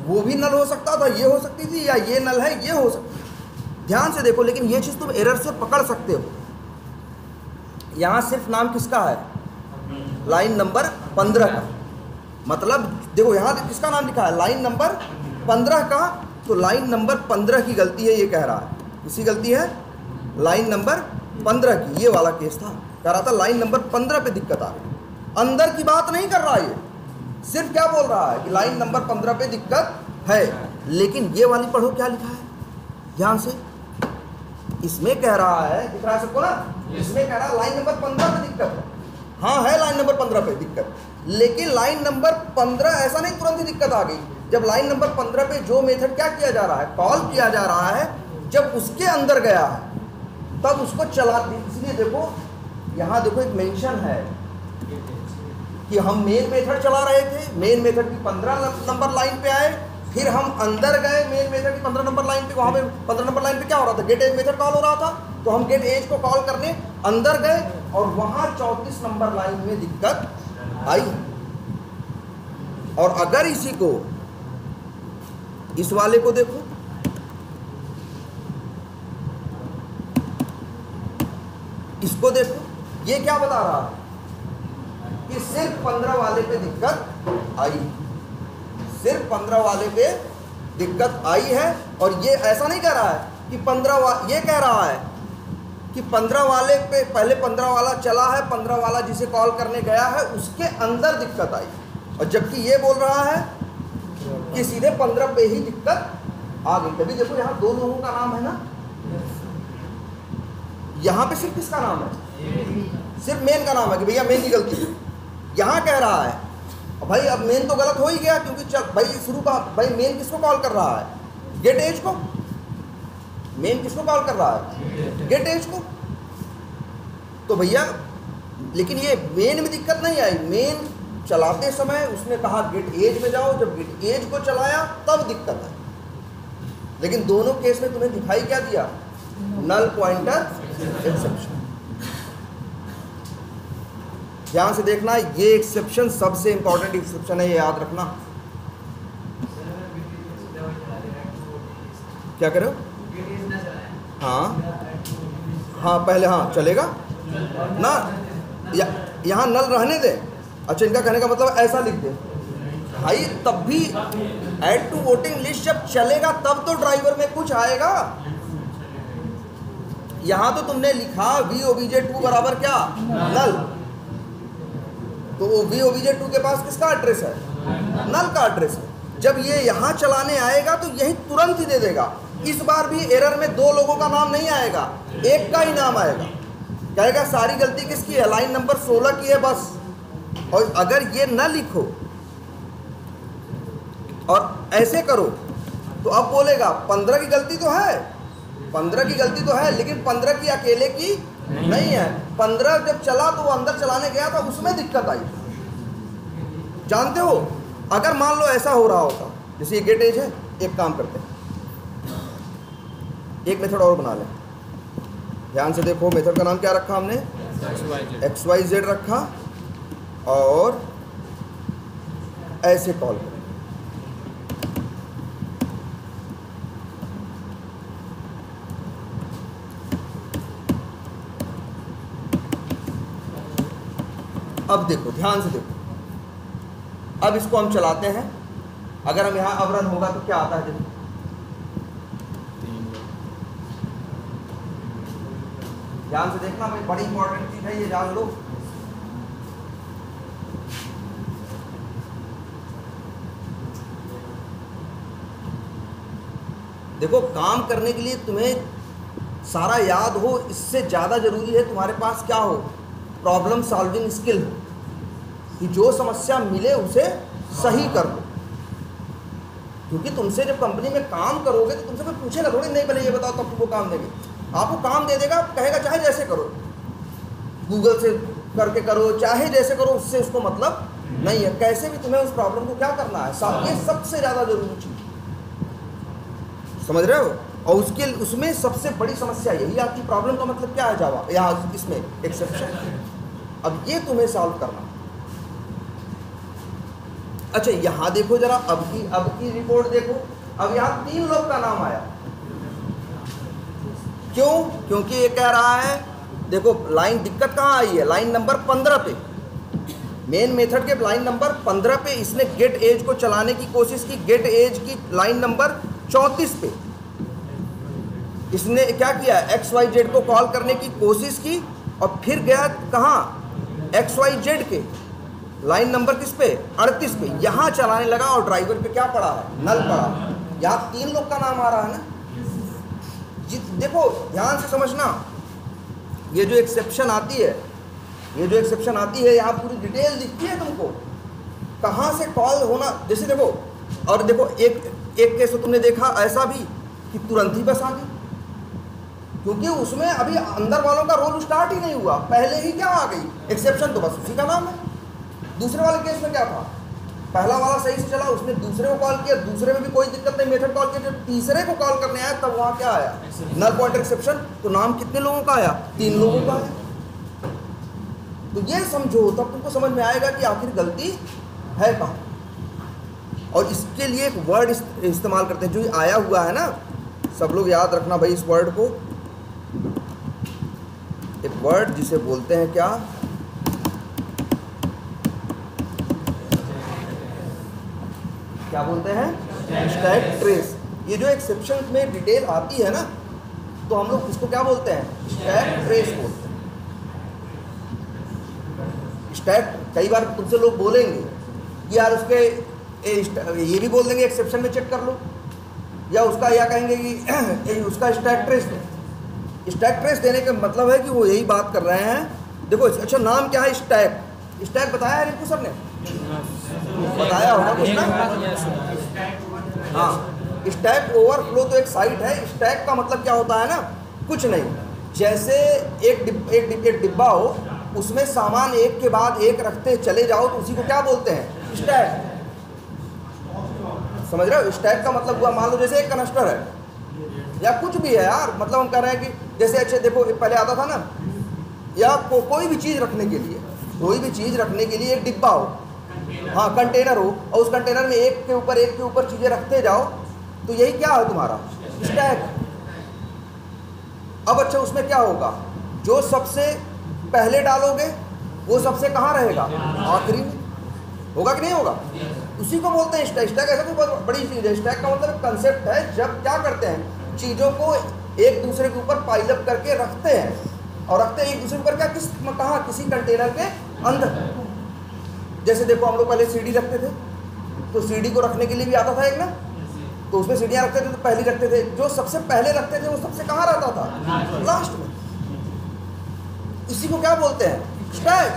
वो भी नल हो सकता था, ये हो सकती थी, या ये नल है, ये हो सकती थी। ध्यान से देखो, लेकिन ये चीज तुम एरर से पकड़ सकते हो। यहां सिर्फ नाम किसका है? लाइन नंबर 15 का। मतलब देखो यहां किसका नाम लिखा है? लाइन नंबर 15 का। तो लाइन नंबर 15 की गलती है, ये कह रहा है। किसकी गलती है? लाइन नंबर 15 की। ये वाला केस था, कह रहा था लाइन नंबर 15 पे दिक्कत आ रही। अंदर की बात नहीं कर रहा, ये सिर्फ क्या बोल रहा है कि लाइन नंबर 15 पे दिक्कत है। लेकिन ये वाली पढ़ो क्या लिखा है, ध्यान से। इसमें कह रहा है, दिख रहा है सबको ना? इसमें कह रहा है लाइन नंबर 15 पे दिक्कत है। हाँ है लाइन नंबर 15 पे दिक्कत, लेकिन लाइन नंबर 15 ऐसा नहीं तुरंत ही दिक्कत आ गई। जब लाइन नंबर 15 पे जो मेथड क्या किया जा रहा है? कॉल किया जा रहा है। जब उसके अंदर गया है तब उसको चला। इसलिए देखो यहाँ देखो एक मेंशन है कि हम मेन मेथड चला रहे थे, मेन मेथड की 15 नंबर लाइन पे आए, फिर हम अंदर गए मेन मेथड की 15 नंबर लाइन पे। वहाँ पे 15 नंबर लाइन पे क्या हो रहा था? गेट एज मेथड कॉल हो रहा था। तो हम गेट एज को कॉल करने अंदर गए और वहाँ 34 नंबर लाइन में दिक्कत आई। और अगर इसी को, इस वाले को देखो, इसको देखो, ये क्या बता रहा है कि सिर्फ 15 वाले पे दिक्कत आई, सिर्फ 15 वाले पे दिक्कत आई है। और ये ऐसा नहीं कह रहा है कि 15 ये कह रहा है कि 15 वाले पे, पहले 15 वाला चला है, 15 वाला जिसे कॉल करने गया है उसके अंदर दिक्कत आई। और जबकि ये बोल रहा है कि सीधे 15 पे ही दिक्कत आ गई। तभी देखो यहाँ दो लोगों का नाम है ना, यहाँ पे सिर्फ किसका नाम है? सिर्फ मेन का नाम है कि भैया मेन की गलती है। यहाँ कह रहा है भाई अब मेन तो गलत हो ही गया, क्योंकि चल भाई शुरू का भाई मेन किसको कॉल कर रहा है? गेट एज को। मेन किसको कॉल कर रहा है? गेट एज को। तो भैया लेकिन ये मेन में दिक्कत नहीं आई। मेन चलाते समय उसने कहा गेट एज में जाओ, जब गेट एज को चलाया तब दिक्कत है। लेकिन दोनों केस में तुम्हें दिखाई क्या दिया? Null pointer exception. ध्यान से देखना, ये एक्सेप्शन सबसे इंपॉर्टेंट एक्सेप्शन है, ये याद रखना। क्या करो? हाँ हाँ पहले हाँ चलेगा ना, यहाँ नल रहने दे। अच्छा इनका कहने का मतलब ऐसा लिख दे, भाई तब भी ऐड टू वोटिंग लिस्ट जब चलेगा तब तो ड्राइवर में कुछ आएगा। यहां तो तुमने लिखा VOBJ2 बराबर क्या, नल। तो वो VOBJ2 के पास किसका एड्रेस है, नल का एड्रेस है। जब ये यहां चलाने आएगा तो यही तुरंत ही दे देगा। इस बार भी एरर में 2 लोगों का नाम नहीं आएगा, एक का ही नाम आएगा। कहेगा सारी गलती किसकी है, लाइन नंबर 16 की है बस। और अगर ये न लिखो और ऐसे करो तो अब बोलेगा 15 की गलती तो है, 15 की गलती तो है, लेकिन 15 की अकेले की नहीं है। 15 जब चला तो वो अंदर चलाने गया था, उसमें दिक्कत आई। जानते हो, अगर मान लो ऐसा हो रहा होता, जैसे ये गेट एज है, एक काम करते हैं, एक मेथड और बना लें। ध्यान से देखो, मेथड का नाम क्या रखा हमने, XYZ रखा, और ऐसे कॉल करें। अब देखो, ध्यान से देखो, अब इसको हम चलाते हैं। अगर हम यहां अब रन होगा तो क्या आता है, देखो ध्यान से देखना भाई, बड़ी इंपॉर्टेंट चीज है ये, जान लो। देखो, काम करने के लिए तुम्हें सारा याद हो, इससे ज़्यादा ज़रूरी है तुम्हारे पास क्या हो, प्रॉब्लम सॉल्विंग स्किल हो, कि जो समस्या मिले उसे सही कर दो। क्योंकि तुमसे जब कंपनी में काम करोगे तो तुमसे कोई पूछेगा थोड़ी, नहीं पहले ये बताओ तब तुमको काम देंगे। आपको काम दे देगा, कहेगा चाहे जैसे करो, गूगल से करके करो, चाहे जैसे करो, उससे उसको मतलब नहीं है। कैसे भी तुम्हें उस प्रॉब्लम को क्या करना है, ये सबसे ज़्यादा जरूरी चीज़, समझ रहे हो। और उसमें सबसे बड़ी समस्या यही आती, प्रॉब्लम का मतलब क्या है जावा, यहाँ इसमें एक्सेप्शन। अब ये तुम्हें सॉल्व करना। अच्छा, यहाँ देखो जरा, अब की रिपोर्ट देखो। अब यहाँ 3 लोग का नाम आया, क्यों? क्योंकि ये कह रहा है, देखो लाइन, दिक्कत कहाँ आई है, लाइन नंबर 15 पे, मेन मेथड के लाइन नंबर 15 पे इसने गेट एज को चलाने की कोशिश की। गेट एज की लाइन नंबर 34 पे इसने क्या किया, XYZ को कॉल करने की कोशिश की, और फिर गया कहाँ, XYZ के लाइन नंबर किस पे, 38 पे, यहाँ चलाने लगा, और ड्राइवर पे क्या पड़ा है, नल पड़ा। यहाँ 3 लोग का नाम आ रहा है ना। देखो ध्यान से समझना, ये जो एक्सेप्शन आती है, ये जो एक्सेप्शन आती है, यहाँ पूरी डिटेल दिखती है तुमको, कहाँ से कॉल होना। जैसे देखो, और देखो एक केस तो तुमने देखा ऐसा भी कि तुरंत ही बस आ गई, क्योंकि उसमें अभी अंदर वालों का रोल स्टार्ट ही नहीं हुआ, पहले ही क्या आ गई, एक्सेप्शन तो बस उसी का नाम है। दूसरे वाले केस में क्या था, पहला वाला सही से चला, उसने दूसरे को कॉल किया, दूसरे में भी कोई दिक्कत नहीं, मेथड कॉल किया, जब तीसरे को कॉल करने आया तब वहाँ क्या आया, नल पॉइंटर एक्सेप्शन। तो नाम कितने लोगों का आया, 3 लोगों का आया। तो ये समझो, तब तुमको समझ में आएगा कि आखिर गलती है कहाँ। और इसके लिए एक वर्ड इस्तेमाल करते हैं, जो आया हुआ है ना, सब लोग याद रखना भाई इस वर्ड को। एक वर्ड जिसे बोलते हैं क्या, क्या बोलते हैं, स्टैक ट्रेस। ये जो एक्सेप्शन में डिटेल आती है ना, तो हम लोग इसको क्या बोलते हैं, स्टैक ट्रेस बोलते हैं। स्टैक, कई बार तुमसे लोग बोलेंगे कि यार उसके ये भी बोल देंगे एक्सेप्शन में चेक कर लो, या उसका या कहेंगे कि उसका स्टैक ट्रेस दो। स्टैक ट्रेस देने का मतलब है कि वो यही बात कर रहे हैं। देखो अच्छा, नाम क्या है, स्टैक। स्टैक बताया है रिंकू सर ने, बताया होगा कुछ ना। हाँ, स्टैक ओवरफ्लो तो एक साइट है। स्टैक का मतलब क्या होता है ना, कुछ नहीं, जैसे एक डिब्बा हो, उसमें सामान एक के बाद एक रखते चले जाओ, तो उसी को क्या बोलते हैं, स्टैक। समझ रहे हो, स्टैक का मतलब हुआ, मान लो जैसे एक कनस्टर है या कुछ भी है यार, मतलब हम कह रहे हैं कि जैसे अच्छे देखो पहले आता था ना, या कोई भी चीज़ रखने के लिए, कोई भी चीज़ रखने के लिए एक डिब्बा हो, हाँ कंटेनर हो, और उस कंटेनर में एक के ऊपर चीज़ें रखते जाओ, तो यही क्या है तुम्हारा, स्टैक। अब अच्छा, उसमें क्या होगा, जो सबसे पहले डालोगे वो सबसे कहाँ रहेगा, आखिरी में। होगा कि नहीं होगा? उसी को बोलते हैं स्टैक। स्टैक ऐसा कोई बहुत बड़ी चीज़ है। स्टैक का मतलब कंसेप्ट है जब क्या करते हैं, चीज़ों को एक दूसरे के ऊपर पाइलअप करके रखते हैं, और रखते हैं एक दूसरे के ऊपर क्या, कहाँ, किसी कंटेनर के अंदर। जैसे देखो हम लोग पहले सीडी रखते थे, तो सीडी को रखने के लिए भी आता था एक ना, तो उसमें सीढ़ियाँ रखते थे तो पहले रखते थे। जो सबसे पहले रखते थे वो सबसे कहाँ रहता था? लास्ट में। इसी को क्या बोलते हैं? स्टैक।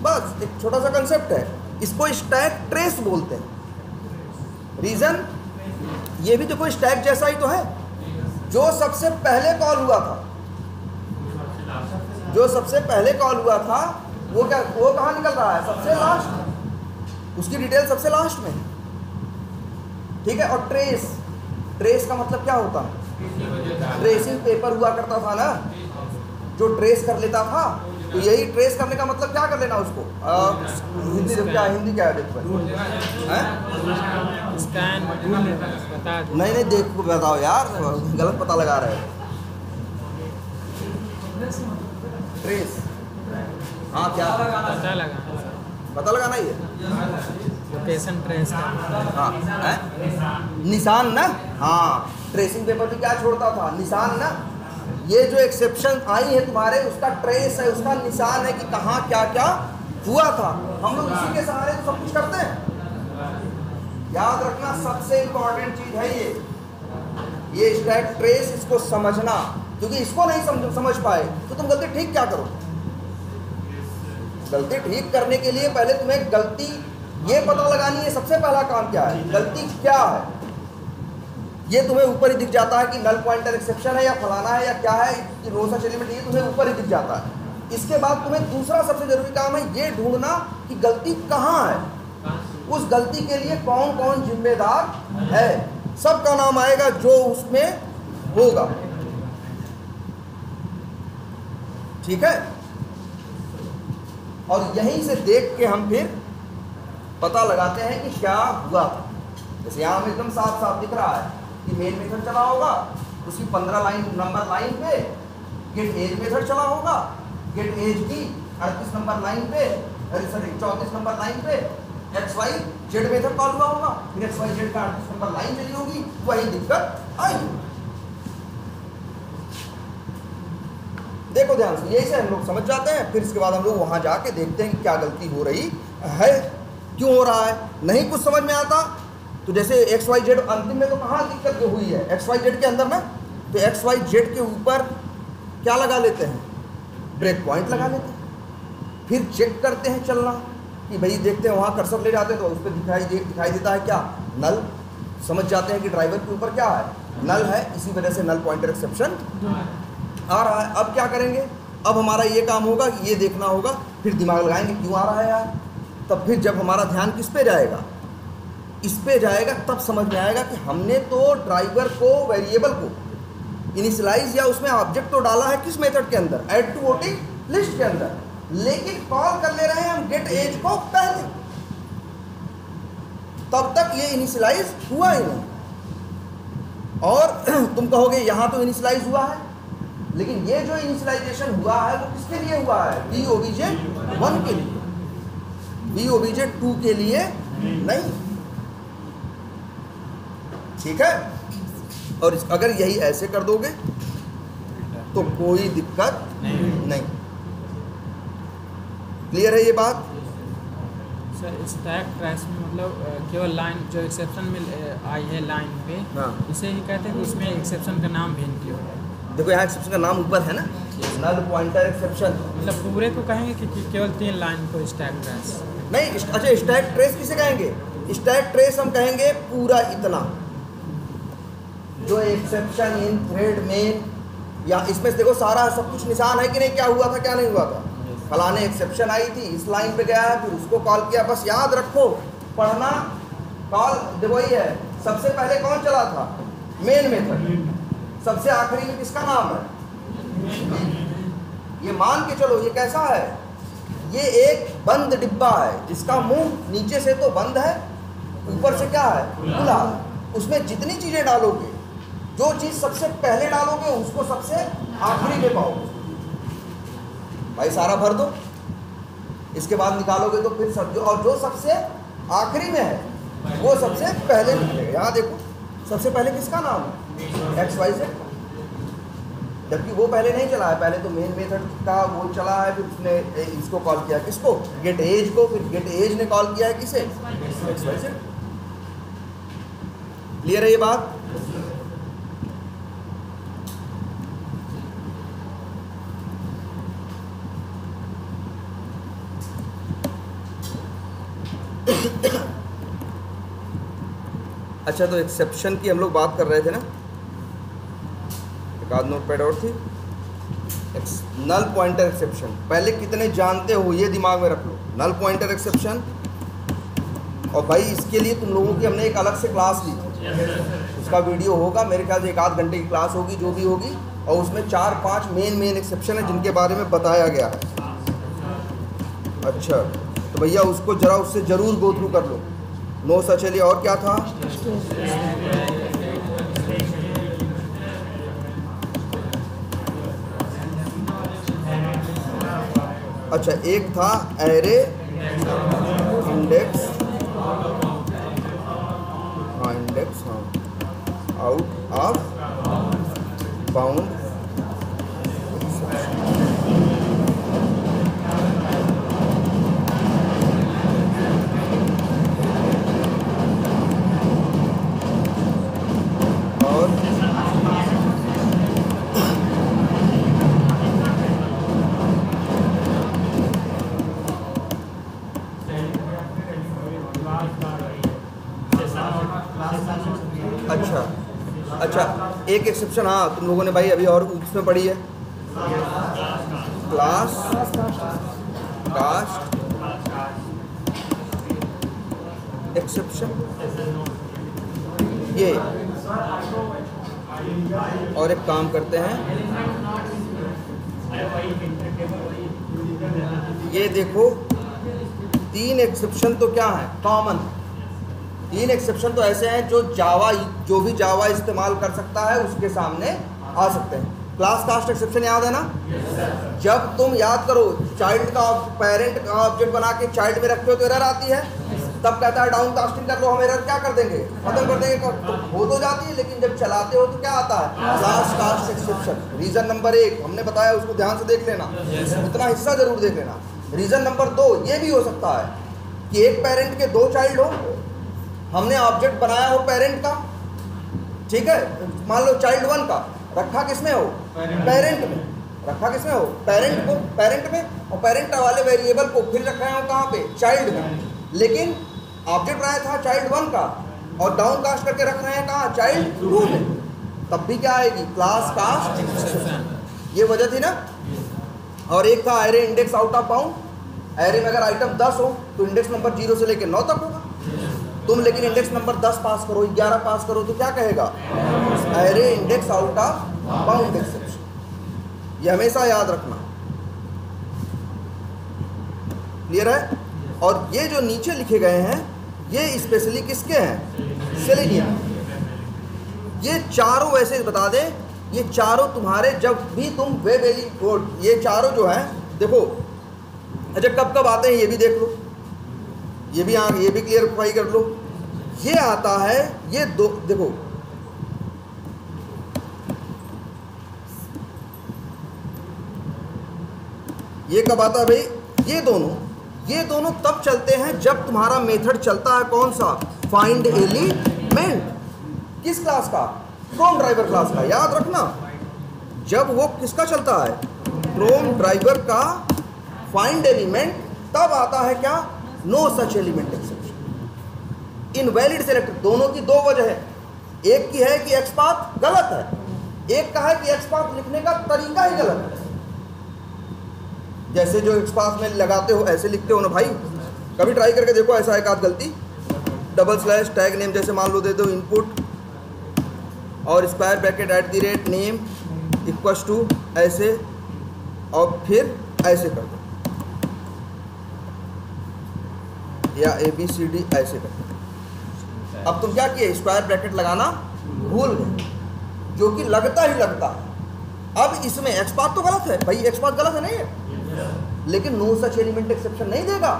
बस एक छोटा सा कंसेप्ट है, इसको स्टैक ट्रेस बोलते हैं। रीजन ये भी देखो स्टैक जैसा ही तो है। जो सबसे पहले कॉल हुआ था, जो सबसे पहले कॉल हुआ था वो क्या, वो कहाँ निकल रहा है? सबसे लास्ट। उसकी डिटेल सबसे लास्ट में, ठीक है। और ट्रेस, ट्रेस का मतलब क्या होता है? ट्रेसिंग पेपर हुआ करता था ना, जो ट्रेस कर लेता था, तो यही ट्रेस करने का मतलब क्या कर लेना उसको, हिंदी क्या, हिंदी क्या है देखो, स्कैन बता दो। नहीं देखो बताओ यार, गलत पता लगा रहे हो। ट्रेस, हाँ क्या पता लगाना ही है, लोकेशन ट्रेस। हाँ निशान ना, हाँ ट्रेसिंग पेपर भी क्या छोड़ता था? निशान ना। ये जो एक्सेप्शन आई है तुम्हारे, उसका ट्रेस है, उसका निशान है कि कहाँ क्या क्या हुआ था। हम लोग इसी के सहारे तो सब कुछ करते हैं। याद रखना सबसे इंपॉर्टेंट चीज है ये स्टैक ट्रेस, इसको समझना, क्योंकि इसको नहीं समझ पाए तो तुम गलती ठीक क्या करो। गलती ठीक करने के लिए पहले तुम्हें गलती ये पता लगानी है, सबसे पहला काम क्या है, गलती क्या है। ये तुम्हें ऊपर ही दिख जाता है कि नल पॉइंटर एक्सेप्शन है या फलाना है या क्या है, कि रो सर्च एलिमेंट, ये तुम्हें ऊपर ही दिख जाता है। इसके बाद तुम्हें दूसरा सबसे जरूरी काम है ये ढूंढना कि गलती कहाँ है, उस गलती के लिए कौन कौन जिम्मेदार है, सबका नाम आएगा जो उसमें होगा, ठीक है। और यहीं से देख के हम फिर पता लगाते हैं कि क्या हुआ। जैसे यहाँ में एकदम साफ साफ दिख रहा है कि मेन मेथड चला होगा, उसकी 15 लाइन नंबर लाइन पे गेट एज मेथड चला होगा, गेट एज की 38 नंबर लाइन पे, सॉरी 34 नंबर लाइन पे X Y Z method call हुआ होगा, फिर एक्स वाई जेड का 38 नंबर लाइन चली होगी, वही दिक्कत आई। देखो ध्यान से, यही से हम लोग समझ जाते हैं। फिर इसके बाद हम लोग वहां जाके देखते हैं कि क्या गलती हो रही है, क्यों हो रहा है। नहीं कुछ समझ में आता तो जैसे एक्स वाई जेड अंतिम में तो कहाँ दिक्कत हुई है, एक्स वाई जेड के अंदर ना, तो एक्स वाई जेड के ऊपर क्या लगा लेते हैं, ब्रेक पॉइंट लगा लेते हैं। फिर चेक करते हैं चलना कि भाई देखते हैं, वहाँ कर्सर ले जाते हैं तो उस पर दिखाई देता है क्या, नल। समझ जाते हैं कि ड्राइवर के ऊपर क्या है, नल है, इसी वजह से नल पॉइंटर एक्सेप्शन आ रहा है। अब क्या करेंगे, अब हमारा ये काम होगा कि ये देखना होगा, फिर दिमाग लगाएंगे क्यों आ रहा है यार। तब फिर जब हमारा ध्यान किस पे जाएगा, इस पे जाएगा, तब समझ में आएगा कि हमने तो ड्राइवर को, वेरिएबल को इनिशियलाइज या उसमें ऑब्जेक्ट तो डाला है किस मेथड के अंदर, ऐड टू वोटिंग लिस्ट के अंदर, लेकिन कॉल कर ले रहे हैं हम गेट एज को पहले, तब तक ये इनिशियलाइज हुआ ही नहीं। और तुम कहोगे यहाँ तो इनिशियलाइज हुआ है, लेकिन ये जो इनिशियलाइजेशन हुआ है वो किसके लिए हुआ है, वी ओबीजे 1 के लिए, वी ओबीजे 2 के लिए नहीं, ठीक है। और अगर यही ऐसे कर दोगे तो कोई दिक्कत नहीं। क्लियर है ये बात? सर स्टैक ट्रेस में मतलब केवल लाइन जो एक्सेप्शन में आई है लाइन पे, हाँ, इसे ही कहते हैं कि उसमें एक्सेप्शन का नाम भिन्न क्यों है। देखो यहाँ एक्सेप्शन का नाम ऊपर है ना, नल पॉइंटर एक्सेप्शन। मतलब पूरे को कहेंगे कि केवल 3 लाइन को स्टैक ट्रेस नहीं, अच्छा स्टैक ट्रेस किसे कहेंगे, स्टैक ट्रेस हम कहेंगे पूरा इतना जो एक्सेप्शन इन थ्रेड में, या इसमें देखो सारा सब कुछ निशान है कि नहीं, क्या हुआ था क्या नहीं हुआ था, फलाने एक्सेप्शन आई थी, इस लाइन पे गया है, फिर उसको कॉल किया। बस याद रखो, पढ़ना, कॉल देखो वही है, सबसे पहले कौन चला था, मेन मेथड, सबसे आखिरी में किसका नाम है, ये मान के चलो ये कैसा है, ये एक बंद डिब्बा है जिसका मुंह नीचे से तो बंद है, ऊपर से क्या है, खुला। उसमें जितनी चीजें डालोगे, जो चीज सबसे पहले डालोगे उसको सबसे आखिरी में पाओगे। भाई सारा भर दो, इसके बाद निकालोगे तो फिर सब, और जो सबसे आखिरी में है वो सबसे पहले लिखेगा। यहाँ देखो सबसे पहले किसका नाम है, एक्स वाई जेड, जबकि वो पहले नहीं चला है। पहले तो मेन मेथड का वो चला है, फिर उसने इसको कॉल किया किसको, गेट एज को, फिर गेट एज ने कॉल किया है किसे, एक्स वाई जेड। क्लियर है ये बात? अच्छा, तो एक्सेप्शन की हम लोग बात कर रहे थे ना, एक आध नोटपैड और थी, नल पॉइंटर एक्सेप्शन। पहले कितने जानते हो ये दिमाग में रख लो, नल पॉइंटर एक्सेप्शन। और भाई इसके लिए तुम लोगों की हमने एक अलग से क्लास ली थी, उसका वीडियो होगा, मेरे ख्याल से 1 आध घंटे की क्लास होगी जो भी होगी, और उसमें 4-5 मेन एक्सेप्शन है जिनके बारे में बताया गया है। अच्छा, तो भैया उसको जरा उससे ज़रूर गो थ्रू कर लो। नो सच। चलिए, और क्या था? अच्छा, एक था एरे इंडेक्स, हाँ इंडेक्स, हाँ आउट ऑफ बाउंड। अच्छा, एक एक्सेप्शन, हाँ तुम लोगों ने भाई अभी और उसमें पढ़ी है, क्लास कास्ट एक्सेप्शन, ये। और एक काम करते हैं, ये देखो 3 एक्सेप्शन तो क्या है, कॉमन। 3 एक्सेप्शन तो ऐसे हैं जो भी जावा इस्तेमाल कर सकता है उसके सामने आ सकते हैं। क्लास कास्ट एक्सेप्शन याद है ना? जब तुम याद करो चाइल्ड का पेरेंट का ऑब्जेक्ट बना के चाइल्ड में रखते हो तो एरर आती है, तब कहता है डाउन कास्टिंग कर लो, हम एरर क्या कर देंगे, खत्म कर देंगे। तो हो तो जाती है, लेकिन जब चलाते हो तो क्या आता है, class cast exception. Reason number 1 हमने बताया, उसको ध्यान से देख लेना, इतना हिस्सा जरूर देख लेना। रीजन नंबर 2 ये भी हो सकता है कि एक पेरेंट के 2 चाइल्ड हो, हमने ऑब्जेक्ट बनाया हो पेरेंट का, ठीक है, मान लो चाइल्ड 1 का रखा किसमें हो, पेरेंट में, रखा किसमें हो, पेरेंट को, पेरेंट में, और पेरेंट वाले वेरिएबल को फिर रखा है कहाँ पे, चाइल्ड में। लेकिन ऑब्जेक्ट बनाया था चाइल्ड 1 का और डाउन कास्ट करके रख रहे हैं कहाँ, चाइल्ड 2 में, तब भी क्या आएगी, क्लास कास्ट एक्सेप्शन। ये वजह थी ना। और एक था array index out of bound. Array में अगर आइटम 10 हो तो इंडेक्स नंबर 0 से लेकर 9 तक होगा। तुम लेकिन इंडेक्स नंबर 10 पास करो, 11 पास करो तो क्या कहेगा, array index out of bound exception. ये हमेशा याद रखना, क्लियर है? और ये जो नीचे लिखे गए हैं ये स्पेशली किसके हैं, सेलेनियम। ये चारों वैसे बता दें, ये चारों तुम्हारे जब भी तुम वेब एली कोड, ये चारों जो हैं देखो, अच्छा कब कब आते हैं ये भी देख लो, ये भी क्लियरफाई कर लो। ये आता है, ये दो देखो, ये कब आता है भाई, ये दोनों तब चलते हैं जब तुम्हारा मेथड चलता है कौन सा, फाइंड एलिमेंट। किस क्लास का, फ्रॉम ड्राइवर क्लास का, याद रखना। जब वो किसका चलता है, फ्रॉम ड्राइवर का फाइंड एलिमेंट, तब आता है क्या, no such element exception. Invalid select, दोनों की 2 वजह है, एक की है कि एक्स पाथ गलत है, एक का है कि एक्स पाथ लिखने का तरीका ही गलत है। जैसे जो एक्स पाथ में लगाते हो ऐसे लिखते हो ना भाई, कभी ट्राई करके देखो, ऐसा एक आध गलती, डबल स्लैश टैग नेम जैसे मान लो दे दो इनपुट और square bracket @ name equals to ऐसे, और फिर ऐसे कर दो, या ABCD ऐसे कर दो। अब तुम क्या किए, स्क्वायर ब्रैकेट लगाना भूल गए, जो कि लगता ही लगता है। अब इसमें एक्स पाथ तो गलत है भाई, एक्स पाथ गलत है नहीं है, लेकिन नो सच एलिमेंट एक्सेप्शन नहीं देगा,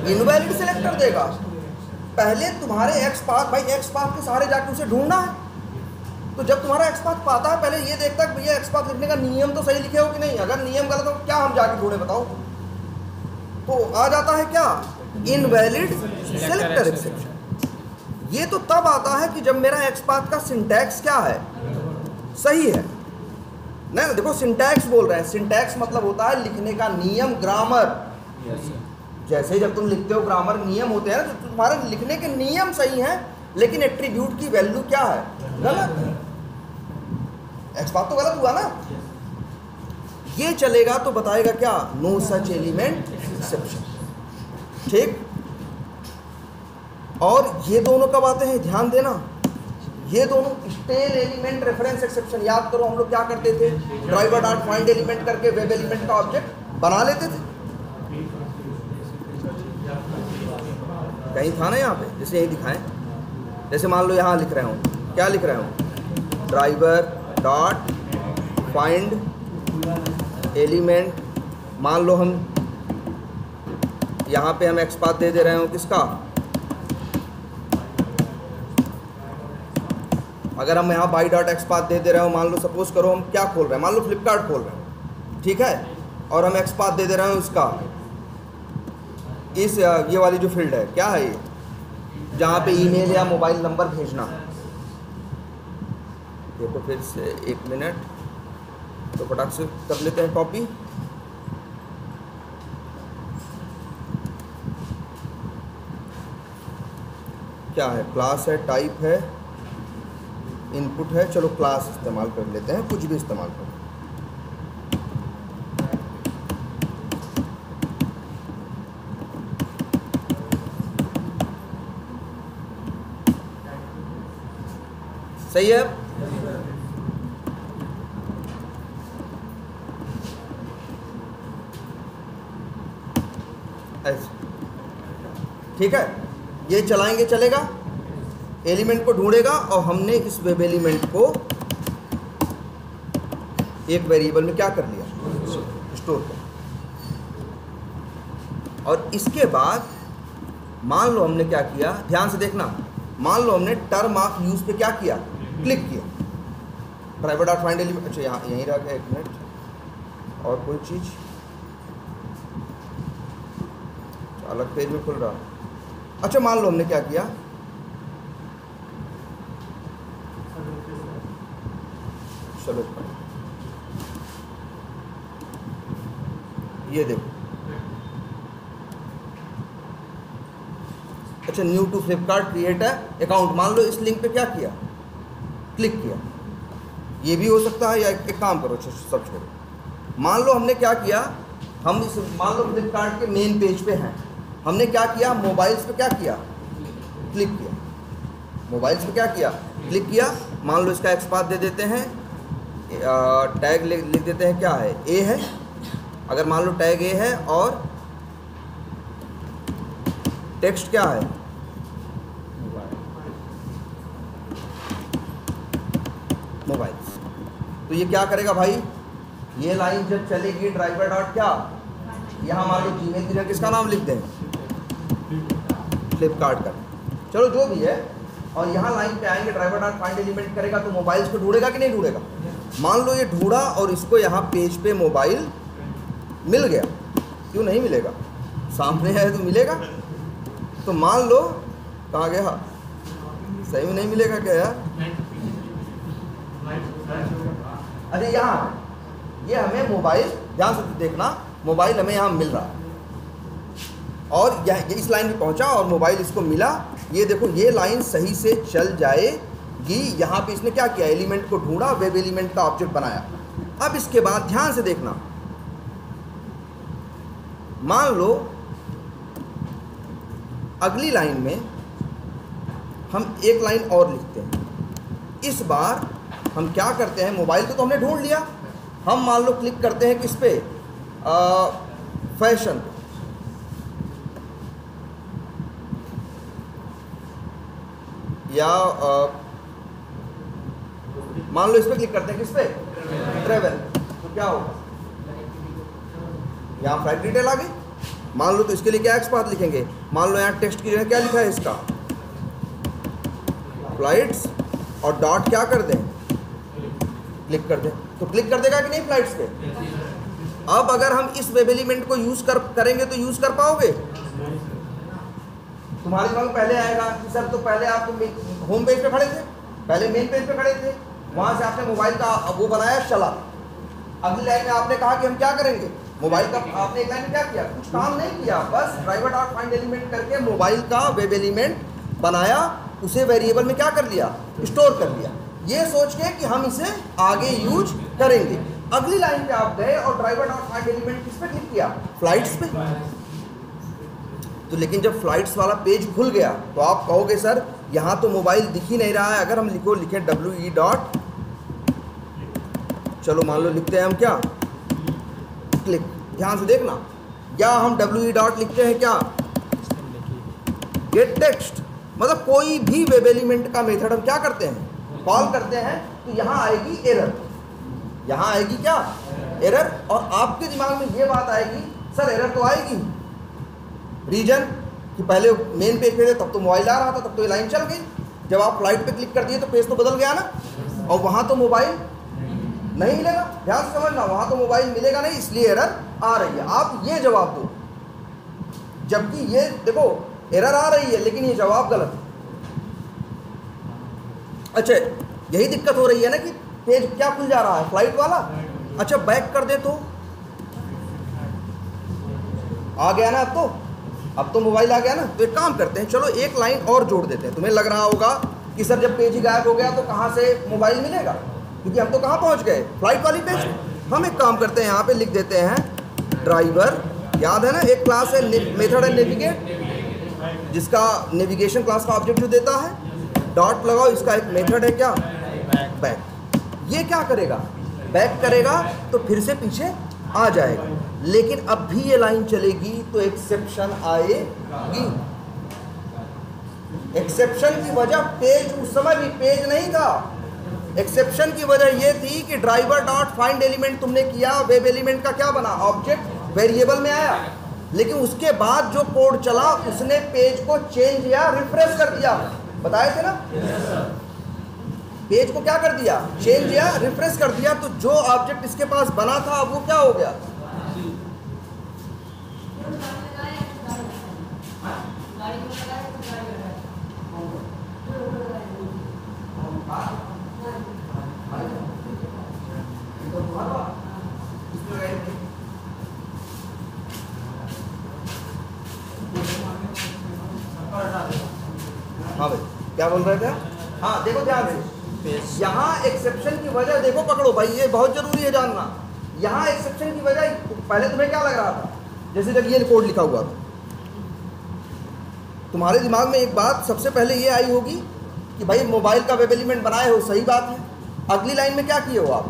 इनवैलिड सेलेक्टर देगा। पहले तुम्हारे एक्स पाथ, भाई एक्स पाथ के सहारे जाके उसे ढूंढना है। तो जब तुम्हारा एक्स पाथ पाता है, पहले ये देखता है भैया एक्स पाथ लिखने का नियम तो सही लिखे हो कि नहीं। अगर नियम गलत हो क्या हम जाके ढूंढे बताओ। तो आ जाता है क्या, इनवैलिड सेलेक्टर एक्सेप्शन। ये तो तब आता है कि जब मेरा एक्स पाथ का सिंटैक्स क्या है, सही है ना। देखो सिंटैक्स बोल रहे हैं, सिंटैक्स मतलब होता है लिखने का नियम, ग्रामर। जैसे जब तुम लिखते हो ग्रामर नियम होते हैं ना, तो तुम्हारे लिखने के नियम सही हैं, लेकिन एट्रीब्यूट की वैल्यू क्या है, गलत है। एक्स पाथ तो गलत हुआ ना। ये चलेगा तो बताएगा क्या, नो सच एलिमेंट एक्सेप्शन। ठीक। और ये दोनों कब आते हैं, ध्यान देना, ये दोनों स्टेल एलिमेंट रेफरेंस एक्सेप्शन। याद करो हम लोग क्या करते थे, ड्राइवर डॉट फाइंड एलिमेंट करके वेब एलिमेंट का ऑब्जेक्ट बना लेते थे। कहीं था ना यहाँ पे, जैसे यही दिखाएं, जैसे मान लो यहाँ लिख रहे हूँ, क्या लिख रहे हूँ, ड्राइवर डॉट फाइंड एलिमेंट। मान लो हम यहाँ पे हम एक्स पाथ दे रहे हो किसका, अगर हम यहाँ बाई डॉट एक्स पाथ दे रहे हो, मान लो सपोज करो हम क्या खोल रहे हैं, मान लो फ्लिपकार्ट खोल रहे हैं, ठीक है, और हम एक्स पाथ दे रहे हैं उसका, इस ये वाली जो फील्ड है क्या है ये, जहाँ पे ईमेल या मोबाइल नंबर भेजना। देखो फिर से 1 मिनट, तो फटाक से कर लेते हैं कॉपी। क्या है, क्लास है, टाइप है, इनपुट है। चलो क्लास इस्तेमाल कर लेते हैं, कुछ भी इस्तेमाल करो। सही है। ऐसे ठीक है, ये चलाएंगे, चलेगा, एलिमेंट को ढूंढेगा, और हमने इस वेब एलिमेंट को एक वेरिएबल में क्या कर लिया, स्टोर कर। और इसके बाद मान लो हमने क्या किया, ध्यान से देखना, मान लो हमने टर्म ऑफ यूज पे क्या किया, क्लिक किया, ड्राइवर डॉट फाइंड एलिमेंट। अच्छा यहाँ यहीं रह गया, 1 मिनट, और कोई चीज़ अलग पेज में खुल रहा। अच्छा मान लो हमने क्या किया, चलो ये देखो, अच्छा new to Flipkart create account, मान लो इस लिंक पे क्या किया, क्लिक किया। ये भी हो सकता है, या एक काम करो, सब छोड़ो, मान लो हमने क्या किया, हम इस मान लो फ्लिपकार्ट के मेन पेज पे हैं, हमने क्या किया, मोबाइल्स पे क्या किया, क्लिक किया, मोबाइल्स पे क्या किया, क्लिक किया। मान लो इसका एक्स पाथ दे देते हैं, टैग लिख देते हैं, क्या है, ए है। अगर मान लो टैग ए है और टेक्स्ट क्या है, मोबाइल्स, तो ये क्या करेगा भाई, ये लाइन जब चलेगी ड्राइवर डॉट क्या, यहाँ मान लो जीमेल की जगह किसका नाम लिख दें, फ्लिपकार्ट का, चलो जो भी है, और यहाँ लाइन पे आएंगे, ड्राइवर डॉट फाइंड एलिमेंट करेगा, तो मोबाइल्स को ढूंढेगा कि नहीं ढूंढेगा। मान लो ये ढूंढा और इसको यहाँ पेज पे मोबाइल मिल गया, क्यों नहीं मिलेगा, सामने है तो मिलेगा। तो मान लो कहाँ गया, सही में नहीं मिलेगा क्या यार, अरे यहाँ ये हमें मोबाइल, ध्यान से देखना, मोबाइल हमें यहाँ मिल रहा है, और यह इस लाइन पे पहुँचा और मोबाइल इसको मिला। ये देखो ये लाइन सही से चल जाएगी। यहाँ पे इसने क्या किया, एलिमेंट को ढूंढा, वेब एलिमेंट का ऑब्जेक्ट बनाया। अब इसके बाद ध्यान से देखना, मान लो अगली लाइन में हम एक लाइन और लिखते हैं। इस बार हम क्या करते हैं, मोबाइल को तो हमने ढूंढ लिया, हम मान लो क्लिक करते हैं किस पे, फैशन पे, या मान लो इस पे क्लिक करते हैं, किस पे, ट्रेवल, तो क्या होगा, यहाँ फ्लाइट डिटेल आ गई। मान लो तो इसके लिए क्या एक्स पाथ लिखेंगे, मान लो यहाँ टेक्स्ट की जगह क्या लिखा है इसका फ्लाइट्स और डॉट क्या कर दें, क्लिक कर दें, तो क्लिक कर देगा कि नहीं फ्लाइट्स पे। अब अगर हम इस वेब एलिमेंट को यूज करेंगे तो यूज कर पाओगे। तुम्हारे दिमाग में पहले आएगा कि सर तो पहले आप होम पेज पे खड़े थे, पहले मेन पेज पे खड़े थे, वहां से आपने मोबाइल का वो बनाया चला, अगली लाइन में आपने कहा कि हम क्या करेंगे, मोबाइल का आपने एक लाइन में क्या किया, कुछ काम नहीं किया, bus driver dot find element करके मोबाइल का वेब एलिमेंट बनाया, उसे वेरिएबल में क्या कर लिया, स्टोर कर लिया, ये सोच के कि हम इसे आगे यूज करेंगे। अगली लाइन पे आप गए और ड्राइवर डॉट फाइंड एलिमेंट किस पे क्लिक किया, फ्लाइट्स पे। तो लेकिन जब फ्लाइट्स वाला पेज खुल गया तो आप कहोगे सर यहाँ तो मोबाइल दिख ही नहीं रहा है, अगर हम लिखे WE डॉट, चलो मान लो लिखते हैं हम क्या, क्लिक, ध्यान से देखना, या हम WE डॉट लिखते हैं क्या, गेट टेक्स्ट, मतलब कोई भी वेब एलिमेंट का मेथड हम क्या करते हैं, कॉल करते हैं, तो यहाँ आएगी एरर, यहाँ आएगी क्या, एरर। और आपके दिमाग में ये बात आएगी सर एरर तो आएगी, रीजन कि पहले मेन पेज पे थे तब तो मोबाइल आ रहा था, तब तो ये लाइन चल गई, जब आप फ्लाइट पे क्लिक कर दिए तो पेज तो बदल गया ना, और वहाँ तो मोबाइल नहीं मिलेगा, ध्यान से समझना, वहाँ तो मोबाइल मिलेगा नहीं, इसलिए एरर आ रही है। आप ये जवाब दो, जबकि ये देखो एरर आ रही है लेकिन ये जवाब गलत है। अच्छा यही दिक्कत हो रही है ना कि पेज क्या खुल जा रहा है, फ्लाइट वाला। अच्छा बैक कर दे तो आ गया ना, अब तो मोबाइल आ गया ना, तो एक काम करते हैं, चलो एक लाइन और जोड़ देते हैं। तुम्हें लग रहा होगा कि सर जब पेज ही गायब हो गया तो कहाँ से मोबाइल मिलेगा, क्योंकि हम तो कहाँ पहुँच गए, फ्लाइट वाली पेज। हम एक काम करते हैं, यहाँ पे लिख देते हैं ड्राइवर, याद है ना एक क्लास है मेथड है नेविगेट, जिसका नेविगेशन क्लास का ऑब्जेक्ट जो देता है, डॉट लगाओ, इसका एक मेथड है क्या, बैक। ये क्या करेगा, बैक करेगा तो फिर से पीछे आ जाएगा, लेकिन अब भी ये लाइन चलेगी तो एक्सेप्शन आएगी। एक्सेप्शन की वजह पेज, उस समय भी पेज नहीं था, एक्सेप्शन की वजह ये थी कि ड्राइवर डॉट फाइंड एलिमेंट तुमने किया, वेब एलिमेंट का क्या बना, ऑब्जेक्ट वेरिएबल में आया, लेकिन उसके बाद जो कोड चला उसने पेज को चेंज या रिफ्रेश कर दिया, बताए थे ना, पेज को क्या कर दिया, चेंज या रिफ्रेश कर दिया, तो जो ऑब्जेक्ट इसके पास बना था वो क्या हो गया, हाँ भाई क्या बोल रहे थे, हाँ देखो ध्यान से, यहाँ एक्सेप्शन की वजह देखो, पकड़ो भाई ये बहुत जरूरी है जानना। यहाँ एक्सेप्शन की वजह, पहले तुम्हें क्या लग रहा था, जैसे जब ये कोड लिखा हुआ था तुम्हारे दिमाग में एक बात सबसे पहले ये आई होगी कि भाई मोबाइल का वेब एलिमेंट बनाए हो, सही बात है। अगली लाइन में क्या किए हो आप,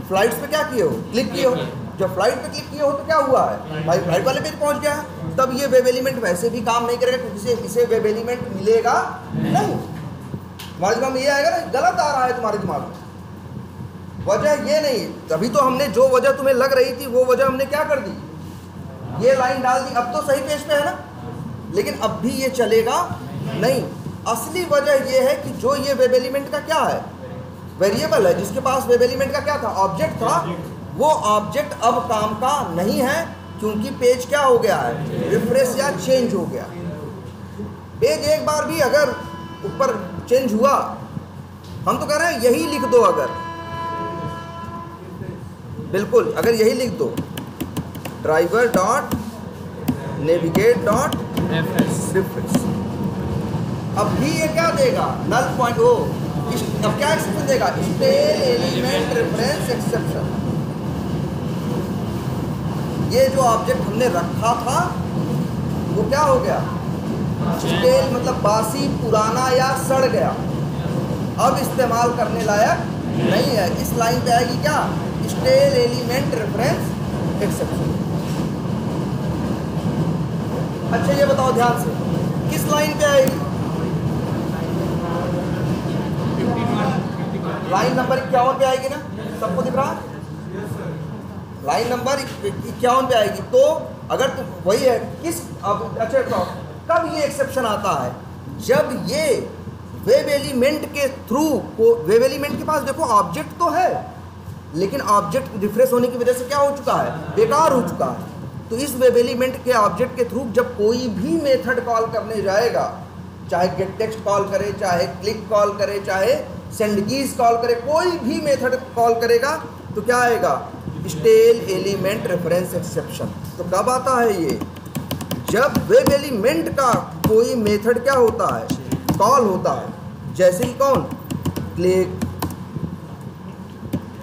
फ्लाइट्स पे क्या किए हो, क्लिक किए हो, जब फ्लाइट पे क्लिक किए हो तो क्या हुआ है भाई, फ्लाइट वाले पेज पहुंच गया है, तब ये वेब एलिमेंट वैसे भी काम नहीं करेगा क्योंकि इसे वेब एलिमेंट मिलेगा नहीं। तुम्हारे दिमाग में ये आएगा ना, गलत आ रहा है तुम्हारे दिमाग में, वजह ये नहीं, तभी तो हमने जो वजह तुम्हें लग रही थी वो वजह हमने क्या कर दी, ये लाइन डाल दी, अब तो सही पेज पे है ना, लेकिन अब भी ये चलेगा नहीं। असली वजह ये है कि जो ये वेब एलिमेंट का क्या है, वेरिएबल है, जिसके पास वेब एलिमेंट का क्या था, ऑब्जेक्ट था, वो ऑब्जेक्ट अब काम का नहीं है क्योंकि पेज क्या हो गया है, रिफ्रेश या चेंज हो गया। पेज एक बार भी अगर ऊपर चेंज हुआ, हम तो कह रहे हैं यही लिख दो, अगर बिल्कुल अगर यही लिख दो, driver dot navigate dot refresh, अब भी ये क्या देगा, नल पॉइंट हो, अब क्या एक्सेप्शन देगा, स्टेल एलिमेंट रेफरेंस एक्सेप्शन। ये जो ऑब्जेक्ट हमने रखा था वो क्या हो गया, स्टेल मतलब बासी, पुराना या सड़ गया, अब इस्तेमाल करने लायक नहीं है। इस लाइन पे आएगी क्या, स्टेल एलिमेंट रेफरेंस एक्सेप्शन। अच्छा ये बताओ ध्यान से, किस लाइन पे आएगी, लाइन नंबर 51 पे आएगी ना, सबको दिख रहा है, लाइन नंबर 51 पे आएगी। तो अगर तुम वही है किस अब अच्छा तो कब ये एक्सेप्शन आता है, जब ये वेब एलिमेंट के थ्रू को, वेब एलिमेंट के पास देखो ऑब्जेक्ट तो है लेकिन ऑब्जेक्ट रिफ्रेश होने की वजह से क्या हो चुका है, बेकार हो चुका है। तो इस वेब एलिमेंट के ऑब्जेक्ट के थ्रू जब कोई भी मेथड कॉल करने जाएगा, चाहे गेट टेक्स्ट कॉल करे, चाहे क्लिक कॉल करे, चाहे सेंड कीज कॉल करे, कोई भी मेथड कॉल करेगा तो क्या आएगा, स्टेल एलिमेंट रेफरेंस एक्सेप्शन। तो कब आता है ये, जब वेब एलिमेंट का कोई मेथड क्या होता है, कॉल होता है। जैसे कि कौन, क्लिक,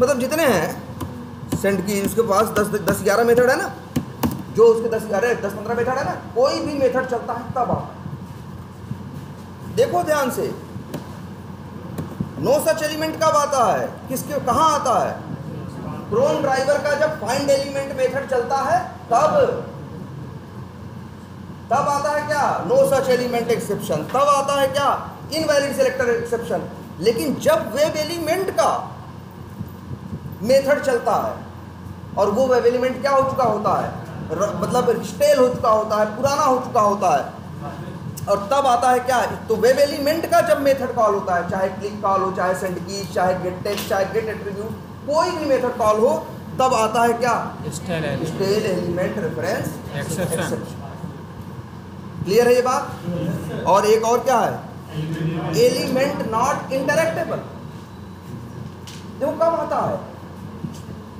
मतलब जितने हैं सेंड की, उसके पास 10-11 मेथड है ना, जो उसके 10-15 मेथड है ना, कोई भी मेथड चलता है तब आता है। देखो ध्यान से, नो सच एलिमेंट कब आता है, किसके कहाँ आता है, क्रोम ड्राइवर का जब फाइंड एलिमेंट मेथड चलता है तब आता है क्या, नो सच एलिमेंट एक्सेप्शन। तब आता है क्या, इनवैलिड सिलेक्टर एक्सेप्शन। लेकिन जब वेब एलिमेंट का मेथड चलता है और वो वेब एलिमेंट क्या हो चुका होता है, मतलब स्टेल हो चुका होता है, पुराना हो चुका होता है, और तब आता है क्या, तो वेब एलिमेंट का जब मेथड कॉल होता है, चाहे क्लिक कॉल हो, चाहे सेंड कीज, चाहे गेट टेक्स्ट, चाहे गेट एट्रीब्यूट, कोई भी मेथड कॉल हो, तब आता है क्या, stale element reference exception. Clear है ये बात। और एक और क्या है, एलिमेंट नॉट इंटरैक्टेबल। देखो कब आता है,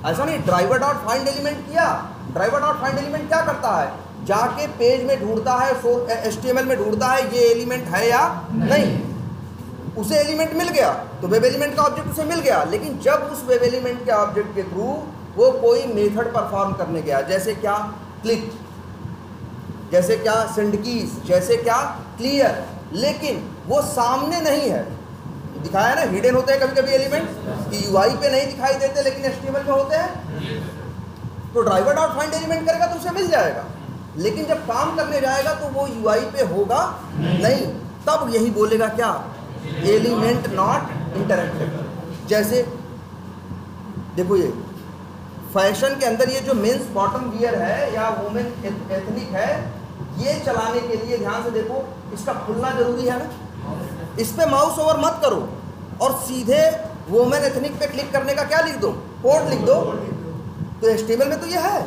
ऐसा नहीं ड्राइवर डॉट फाइंड एलिमेंट किया, ड्राइवर डॉट फाइंड एलिमेंट क्या करता है, जाके पेज में ढूंढता है, HTML में ढूंढता है ये एलिमेंट है या नहीं, उसे एलिमेंट मिल गया तो वेब एलिमेंट का ऑब्जेक्ट उसे मिल गया। लेकिन जब उस वेब एलिमेंट के ऑब्जेक्ट के थ्रू वो कोई मेथड परफॉर्म करने गया, जैसे क्या क्लिक, जैसे क्या सेंड कीज, जैसे क्या क्लियर, लेकिन वो सामने नहीं है, दिखाया ना, हिडन होते हैं कभी कभी एलिमेंट कि UI पे नहीं दिखाई देते लेकिन HTML में होते हैं, तो ड्राइवर डॉट फाइंड एलिमेंट करेगा तो उसे मिल जाएगा। लेकिन जब काम करने जाएगा तो वो UI पे होगा नहीं, तब यही बोलेगा क्या, एलिमेंट नॉट इंटरैक्टेबल। जैसे देखो ये फैशन के अंदर ये जो मेंस बॉटम वियर है या वुमेन एथनिक है, ये चलाने के लिए ध्यान से देखो, इसका खुलना जरूरी है ना, इस पे माउस ओवर मत करो और सीधे वुमेन एथनिक पे क्लिक करने का क्या लिख दो, कोड लिख दो। तो HTML में तो ये है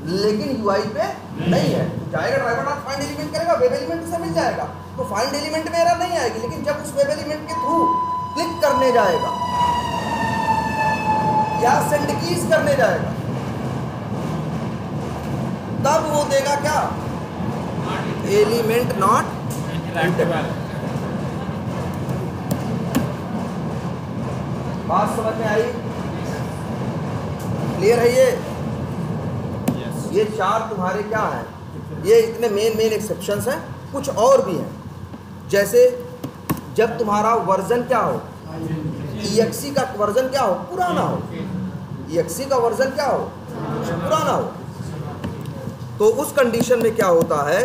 लेकिन UI पे नहीं है, जाएगा ड्राइवर डॉट फाइंड एलिमेंट करेगा, वेब एलिमेंट उसे मिल जाएगा, तो फाइंड एलिमेंट में एरर नहीं आएगी। लेकिन जब उस वेब एलिमेंट के थ्रू क्लिक करने जाएगा या सेंड कीज करने जाएगा, तब वो देगा क्या, एलिमेंट नॉट इंटरैक्टेबल। बात समझ में आई, क्लियर है ये? ये चार तुम्हारे क्या हैं, ये इतने मेन एक्सेप्शंस हैं, कुछ और भी हैं। जैसे जब तुम्हारा वर्जन क्या हो, EXE का वर्जन क्या हो, पुराना हो, EXE का वर्जन क्या हो, पुराना हो, तो उस कंडीशन में क्या होता है,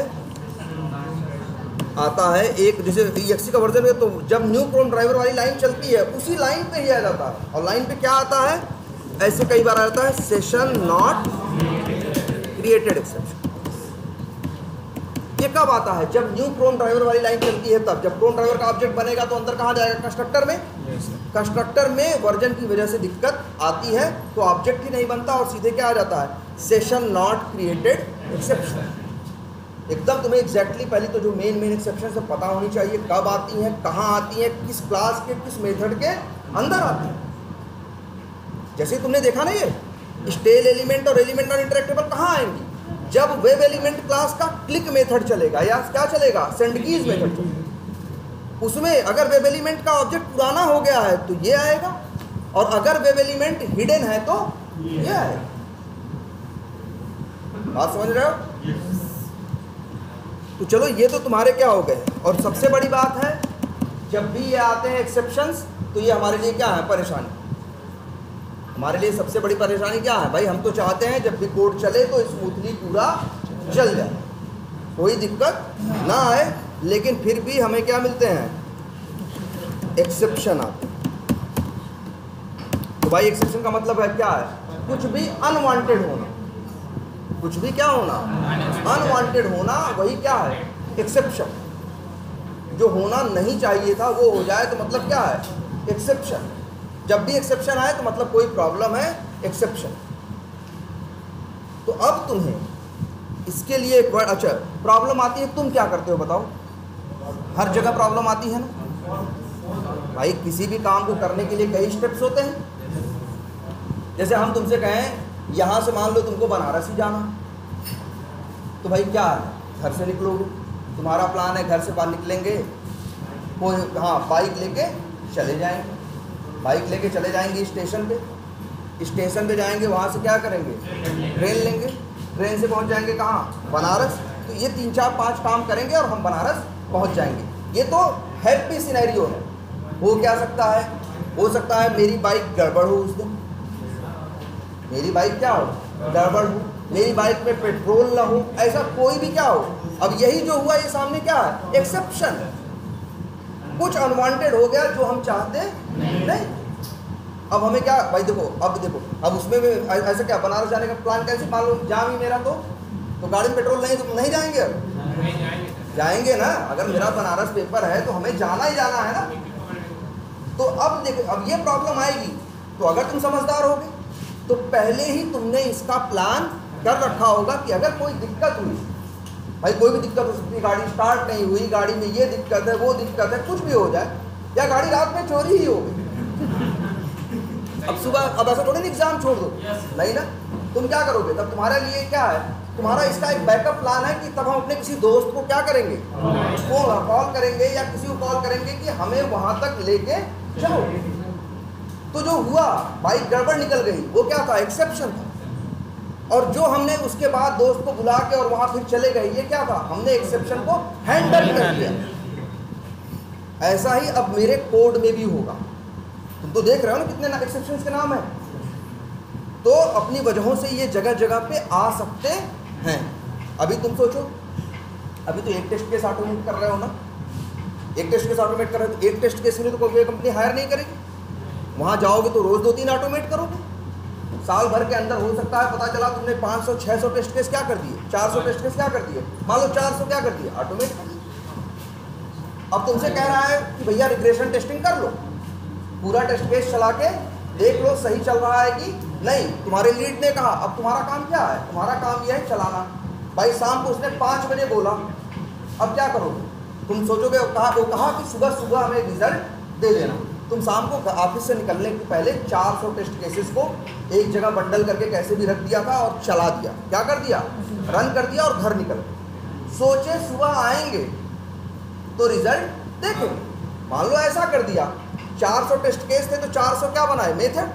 आता है एक, जैसे EXE का वर्जन है तो जब न्यू क्रोम ड्राइवर वाली लाइन चलती है उसी लाइन पे ही आ जाता है, और लाइन पे क्या आता है, ऐसे कई बार आता है सेशन नॉट क्रिएटेड एक्सेप्शन। ये कब आता है, जब न्यू क्रोम ड्राइवर वाली लाइन चलती है तब। जब क्रोम ड्राइवर का ऑब्जेक्ट बनेगा तो अंदर कहाँ जाएगा, कंस्ट्रक्टर में। कंस्ट्रक्टर में वर्जन की वजह से दिक्कत आती है तो ऑब्जेक्ट ही नहीं बनता और सीधे क्या आ जाता है, सेशन नॉट क्रिएटेड एक्सेप्शन। एकदम तुम्हें एग्जैक्टली पहले तो जो मेन एक्सेप्शन से पता होनी चाहिए, कब आती हैं, कहाँ आती हैं, किस क्लास के किस मेथड के अंदर आती हैं। जैसे तुमने देखा ना, ये स्टेल एलिमेंट और एलिमेंट नॉट इंटरैक्टेबल कहाँ आएंगी, जब वेब एलिमेंट क्लास का क्लिक मेथड चलेगा या क्या चलेगा, सेंड कीज मेथड चलेगा। उसमें अगर वेब एलिमेंट का ऑब्जेक्ट पुराना हो गया है तो ये आएगा, और अगर वेब एलिमेंट हिडन है तो ये आएगा। बात समझ रहे हो? तो चलो ये तो तुम्हारे क्या हो गए। और सबसे बड़ी बात है, जब भी ये आते हैं एक्सेप्शंस तो ये हमारे लिए क्या है, परेशानी। हमारे लिए सबसे बड़ी परेशानी क्या है भाई, हम तो चाहते हैं जब भी कोड चले तो स्मूथली पूरा चल जाए, कोई दिक्कत ना आए, लेकिन फिर भी हमें क्या मिलते हैं, एक्सेप्शन आते हैं। तो भाई एक्सेप्शन का मतलब है क्या है, कुछ भी अनवांटेड होना, कुछ भी क्या होना, अनवांटेड होना, वही क्या है, एक्सेप्शन। जो होना नहीं चाहिए था वो हो जाए तो मतलब क्या है, एक्सेप्शन। जब भी एक्सेप्शन आए तो मतलब कोई प्रॉब्लम है, एक्सेप्शन। तो अब तुम्हें इसके लिए एक वर्ड, अच्छा प्रॉब्लम आती है, तुम क्या करते हो बताओ? हर जगह प्रॉब्लम आती है ना भाई। किसी भी काम को करने के लिए कई स्टेप्स होते हैं। जैसे हम तुमसे कहें यहाँ से मान लो तुमको बनारस ही जाना, तो भाई क्या है, घर से निकलोगे, तुम्हारा प्लान है घर से बाहर निकलेंगे, कोई हाँ बाइक लेके चले जाएंगे, बाइक लेके चले जाएंगे स्टेशन पे जाएंगे, वहाँ से क्या करेंगे, ट्रेन लेंगे, ट्रेन से पहुँच जाएंगे कहाँ, बनारस। तो ये 3 4 5 काम करेंगे और हम बनारस पहुँच जाएंगे। ये तो हैप्पी सिनेरियो है। हो क्या सकता है, हो सकता है मेरी बाइक गड़बड़ हो उस दिन, मेरी बाइक क्या हो, गड़बड़ हो, मेरी बाइक में पेट्रोल ना हो, ऐसा कोई भी क्या हो। अब यही जो हुआ ये सामने क्या है, एक्सेप्शन। कुछ अनवांटेड हो गया जो हम चाहते नहीं। अब हमें क्या भाई, देखो अब उसमें भी ऐसा क्या, बनारस जाने का प्लान कैसे, मान लो जाम ही मेरा तो गाड़ी में पेट्रोल नहीं, तो नहीं जाएंगे। अब जाएंगे ना, अगर मेरा बनारस पेपर है तो हमें जाना ही जाना है ना। तो अब देखो, अब ये प्रॉब्लम आएगी, तो अगर तुम समझदार होगे तो पहले ही तुमने इसका प्लान कर रखा होगा कि अगर कोई दिक्कत हुई, भाई कोई भी दिक्कत हो सकती है, गाड़ी स्टार्ट नहीं हुई, गाड़ी में ये दिक्कत है, वो दिक्कत है, कुछ भी हो जाए, या गाड़ी रात में चोरी ही हो गई। अब सुबह, अब ऐसा थोड़ी ना एग्जाम छोड़ दो, नहीं ना, तुम क्या करोगे तब? तुम्हारे लिए क्या है, तुम्हारा इसका एक बैकअप प्लान है कि तब हम अपने किसी दोस्त को क्या करेंगे, कॉल करेंगे या किसी को कॉल करेंगे कि हमें वहां तक लेके चलो। तो जो हुआ, बाइक गड़बड़ निकल गई, वो क्या था, एक्सेप्शन था। और जो हमने उसके बाद दोस्त को बुला के और वहां फिर चले गए, ये क्या था, हमने एक्सेप्शन को हैंडल कर लिया। ऐसा ही अब मेरे कोड में भी होगा। तुम तो देख रहे हो ना कितने एक्सेप्शंस के नाम है। तो अपनी वजहों से ये जगह जगह पे आ सकते हैं। अभी तुम सोचो, अभी तो एक टेस्ट केस ऑटोमेट कर रहे हो ना, एक टेस्ट केस ऑटोमेट कर रहे हो, तो एक टेस्ट केस के लिए तो कोई कंपनी हायर नहीं करेगी। वहाँ जाओगे तो रोज 2-3 ऑटोमेट करोगे। साल भर के अंदर हो सकता है, पता चला तुमने 500-600 टेस्ट केस क्या कर दिए, 400 टेस्ट केस क्या कर दिए, मान लो 400 क्या कर दिए, ऑटोमेट कर दिए। अब तुमसे कह रहा है कि भैया रिग्रेशन टेस्टिंग कर लो, पूरा टेस्ट केस चला के देख लो सही चल रहा है कि नहीं। तुम्हारे लीड ने कहा, अब तुम्हारा काम क्या है, तुम्हारा काम यह है चलाना। भाई शाम को उसने 5 बजे बोला, अब क्या करोगे तुम? सोचोगे वो कहा कि सुबह सुबह हमें रिजल्ट दे देना। तुम शाम को ऑफिस से निकलने के पहले 400 टेस्ट केसेस को एक जगह बंडल करके कैसे भी रख दिया था और चला दिया। क्या कर दिया, रन कर दिया और घर निकल गए। सोचे सुबह आएंगे तो रिजल्ट देखेंगे। मान लो ऐसा कर दिया, 400 टेस्ट केस थे तो 400 क्या बनाए, मेथड।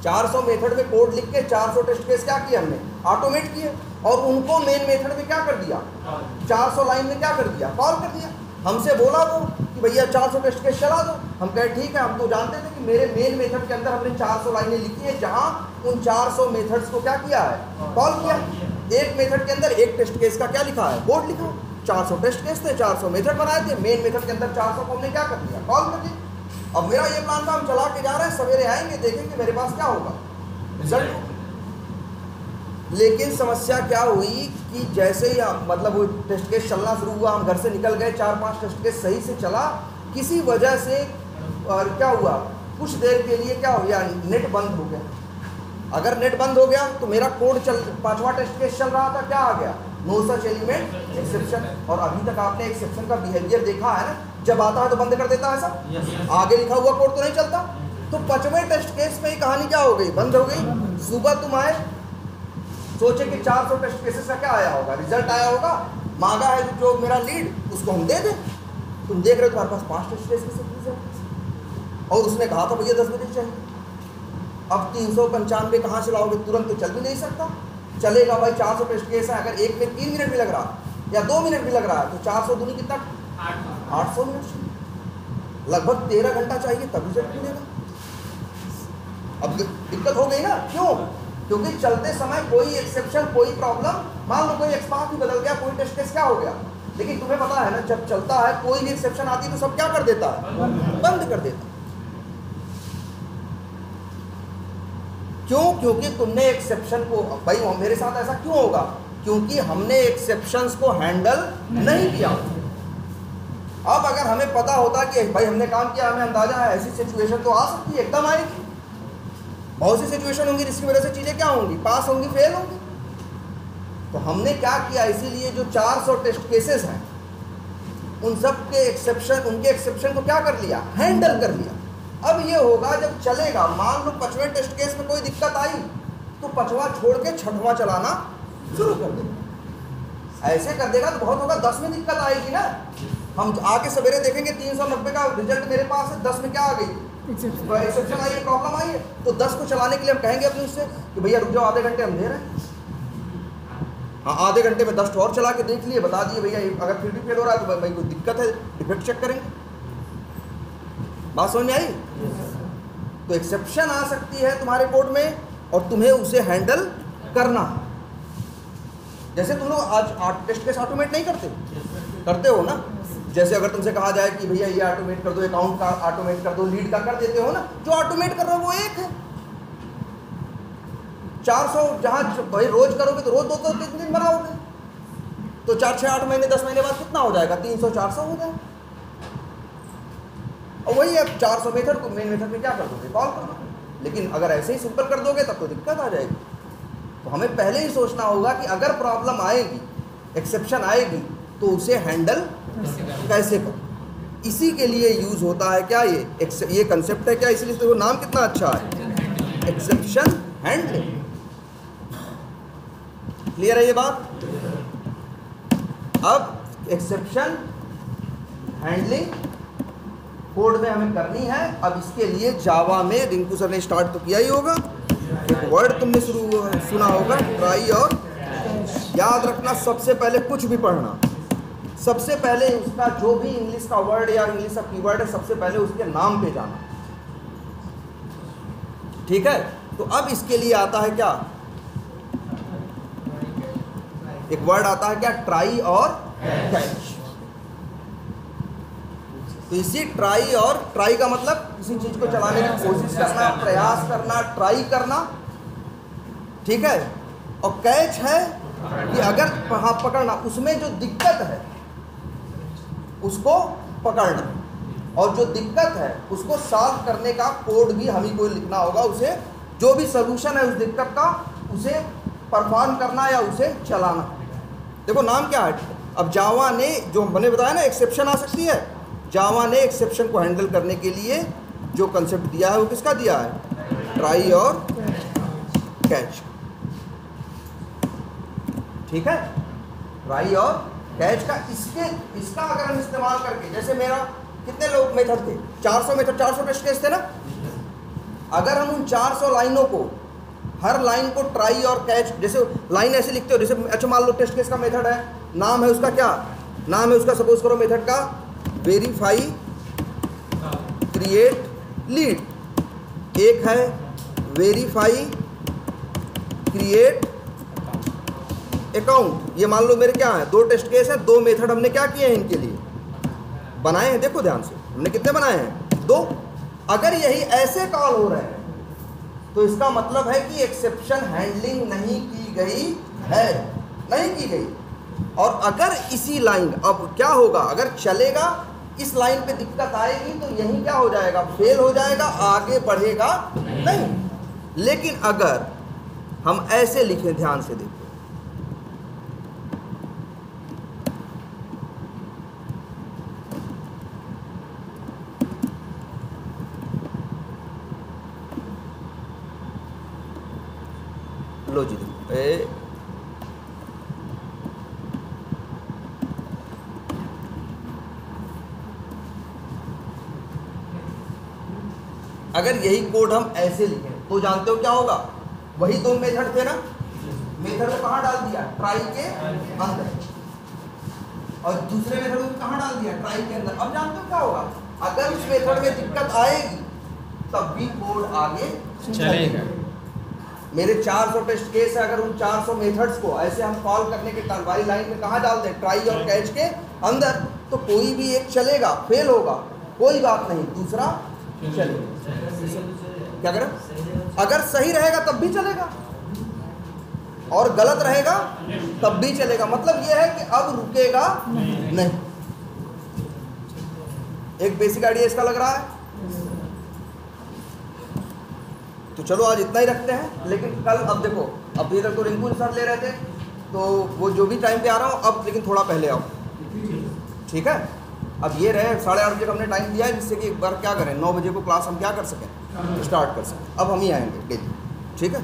400 मेथड में कोड लिख के 400 टेस्ट केस क्या किए हमने, ऑटोमेट किए। और उनको मेन मेथड में क्या कर दिया, 400 लाइन में क्या कर दिया, कॉल कर दिया। हमसे बोला वो कि भैया 400 टेस्ट केस चला दो। हम कहे ठीक है, हम तो जानते थे कि मेरे मेन मेथड के अंदर हमने 400 लाइनें लिखी है, जहां उन 400 मेथड्स को क्या किया है, कॉल किया। एक मेथड के अंदर एक टेस्ट केस का क्या लिखा है, कोड लिखा। 400 टेस्ट केस थे, 400 मेथड बनाए थे, मेन मेथड के अंदर 400 को हमने क्या कर दिया, कॉल कर दिया। अब मेरा ये प्लान था, हम चला के जा रहे हैं, सवेरे आएंगे देखेंगे मेरे पास क्या होगा, रिजल्ट। लेकिन समस्या क्या हुई कि जैसे ही मतलब वो टेस्ट केस चलना शुरू हुआ, हम घर से निकल गए, 4-5 टेस्ट केस सही से चला, किसी वजह से और क्या हुआ, कुछ देर के लिए क्या हो गया, नेट बंद हो गया। अगर नेट बंद हो गया तो मेरा कोड चल, 5वां टेस्ट केस चल रहा था, क्या आ गया, नो सच एलिमेंट एक्सेप्शन। और अभी तक आपने एक्सेप्शन का बिहेवियर देखा है ना, जब आता है तो बंद कर देता है सब, आगे लिखा हुआ कोड तो नहीं चलता। तो 5वें टेस्ट केस में ही कहानी क्या हो गई, बंद हो गई। सुबह तुम आए, सोचे कि 400 टेस्ट केसेस का क्या आया होगा, रिजल्ट आया होगा, मांगा है जो मेरा लीड, उसको हम दे दें। तुम देख रहे हो तुम्हारे पास 5 टेस्ट केसेस और उसने कहा था भैया 10 बजे चाहिए। अब 395 कहाँ से लाओगे, तुरंत तो चल भी नहीं सकता। चलेगा भाई, 400 टेस्ट केस है, अगर एक में 3 मिनट भी लग रहा है या 2 मिनट भी लग रहा है तो 400 दूनी कितना, 800 मिनट चाहिए, लगभग 13 घंटा चाहिए तब रिजल्ट मिलेगा। अब दिक्कत हो गई ना, क्यों, क्योंकि चलते समय कोई एक्सेप्शन, कोई प्रॉब्लम, मान लो कोई एक्सपाथ ही बदल गया, कोई टेस्ट केस क्या हो गया। लेकिन तुम्हें पता है ना, जब चलता है कोई भी एक्सेप्शन आती है तो सब क्या कर देता है, बंद कर देता है। क्यों? क्योंकि तुमने एक्सेप्शन को, भाई मेरे साथ ऐसा क्यों होगा? क्योंकि हमने एक्सेप्शंस को हैंडल नहीं किया। अब अगर हमें पता होता कि भाई हमने काम किया, हमें अंदाजा है ऐसी सिचुएशन तो आ सकती है, एकदम आएगी। बहुत सी सिचुएशन होंगी जिसकी वजह से चीज़ें क्या होंगी, पास होंगी, फेल होंगी। तो हमने क्या किया, इसीलिए जो 400 टेस्ट केसेस हैं उन सब के एक्सेप्शन, उनके एक्सेप्शन को क्या कर लिया, हैंडल कर लिया। अब ये होगा जब चलेगा, मान लो 5वें टेस्ट केस में कोई दिक्कत आई तो 5वां छोड़ के 6वां चलाना शुरू कर देगा। ऐसे कर देगा तो बहुत होगा, 10 में दिक्कत आएगी ना। हम आके सवेरे देखेंगे 390 का रिजल्ट मेरे पास है, 10 में क्या आ गई, एक्सेप्शन आई है, प्रॉब्लम आई है। तो 10 को चलाने के लिए हम कहेंगे अपने उससे कि भैया रुक जाओ, आधे घंटे हम दे रहे हैं। हाँ, आधे घंटे में 10 और चला के देख लिए, बता दिए भैया अगर फिर भी फेल हो रहा है तो भाई कोई दिक्कत है, डिफेक्ट चेक करेंगे। बात समझ में आई? तो एक्सेप्शन आ सकती है तुम्हारे कोड में और तुम्हें उसे हैंडल करना। जैसे तुम लोग आज टेस्ट केस ऑटोमेट नहीं करते हो ना। जैसे अगर तुमसे कहा जाए कि भैया ये ऑटोमेट कर दो, अकाउंट का ऑटोमेट कर दो, लीड का कर देते हो ना। जो ऑटोमेट कर रहे हो वो एक है। 400 जहाँ भाई रोज करोगे तो रोज 2-3 दिन बनाओगे तो 4, 6, 8 महीने 10 महीने बाद कितना हो जाएगा, 300, 400 हो जाएगा। और वही अब 400 मेथड को मेन मेथड में क्या कर दोगे, कॉल कर दोगे। लेकिन अगर ऐसे ही सिंपल कर दोगे तब तो दिक्कत आ जाएगी। तो हमें पहले ही सोचना होगा कि अगर प्रॉब्लम आएगी, एक्सेप्शन आएगी तो उसे हैंडल कैसे करो। इसी के लिए यूज होता है क्या ये कंसेप्ट है क्या, इसलिए तो नाम कितना अच्छा है, एक्सेप्शन हैंडलिंग। क्लियर है ये बात? अब एक्सेप्शन हैंडलिंग कोड में हमें करनी है। अब इसके लिए जावा में रिंकू सर ने स्टार्ट तो किया ही होगा, एक वर्ड तुमने सुना होगा, ट्राई। और याद रखना, सबसे पहले कुछ भी पढ़ना, सबसे पहले उसका जो भी इंग्लिश का वर्ड या इंग्लिश का कीवर्ड है, सबसे पहले उसके नाम पे जाना। ठीक है? तो अब इसके लिए आता है क्या, एक वर्ड आता है क्या, ट्राई और कैच। तो इसी ट्राई, और ट्राई का मतलब किसी चीज को चलाने की कोशिश करना, प्रयास करना, ट्राई करना। ठीक है? और कैच है कि अगर पकड़ना, उसमें जो दिक्कत है उसको पकड़ना, और जो दिक्कत है उसको सॉल्व करने का कोड भी हम ही को लिखना होगा। उसे जो भी सोल्यूशन है उस दिक्कत का, उसे परफॉर्म करना या उसे चलाना। देखो नाम क्या है। अब जावा ने, जो मैंने बताया ना एक्सेप्शन आ सकती है, जावा ने एक्सेप्शन को हैंडल करने के लिए जो कंसेप्ट दिया है वो किसका दिया है, ट्राई और कैच। ठीक है? ट्राई और कैच का इसका अगर हम इस्तेमाल करके, जैसे मेरा कितने लोग मेथड थे, 400 मेथड, 400 टेस्ट केस थे ना। अगर हम उन 400 लाइनों को, हर लाइन को ट्राई और कैच, जैसे लाइन ऐसे लिखते हो, जैसे अच्छा मान लो टेस्ट केस का मेथड है, नाम है उसका क्या, नाम है उसका सपोज करो मेथड का वेरीफाई क्रिएट लीड। एक है वेरीफाई क्रिएट अकाउंट। ये मान लो मेरे क्या है, 2 टेस्ट केस है, 2 मेथड हमने क्या किए हैं इनके लिए, बनाए हैं। देखो ध्यान से, हमने कितने बनाए हैं, 2। अगर यही ऐसे कॉल हो रहे हैं तो इसका मतलब है कि एक्सेप्शन हैंडलिंग नहीं की गई है, नहीं की गई। और अगर इसी लाइन, अब क्या होगा, अगर चलेगा, इस लाइन पे दिक्कत आएगी तो यही क्या हो जाएगा, फेल हो जाएगा, आगे बढ़ेगा नहीं। लेकिन अगर हम ऐसे लिखें, ध्यान से देखो, लो जी देखो, अगर यही कोड हम ऐसे लिखें तो जानते हो क्या होगा, वही 2 मेथड थे ना, मेथड को कहाँ डाल दिया, ट्राई के अंदर, और दूसरे मेथड को कहाँ डाल दिया, ट्राई के अंदर। अब जानते हो क्या होगा, अगर उस मेथड में दिक्कत आएगी तब भी कोड आगे चलेगा। मेरे 400 टेस्ट केस है, अगर उन 400 मेथड्स को ऐसे हम कॉल करने के वाली लाइन में कहाँ डाल दें, ट्राई और कैच के अंदर, तो कोई भी एक चलेगा, फेल होगा कोई बात नहीं, दूसरा चलेगा। क्या करें? अगर सही रहेगा तब भी चलेगा और गलत रहेगा तब भी चलेगा। मतलब यह है कि अब रुकेगा नहीं। एक बेसिक आइडिया इसका लग रहा है। तो चलो आज इतना ही रखते हैं, लेकिन कल अब देखो, अभी तक तो रिंकू सर ले रहे थे, तो वो जो भी टाइम पे आ रहा हूँ अब, लेकिन थोड़ा पहले आओ, ठीक है? अब ये रहे 8:30 बजे का हमने टाइम दिया है, जिससे कि एक बार क्या करें 9 बजे को क्लास हम क्या कर सकें, स्टार्ट कर सकें। अब हम ही आएंगे डेली, ठीक है?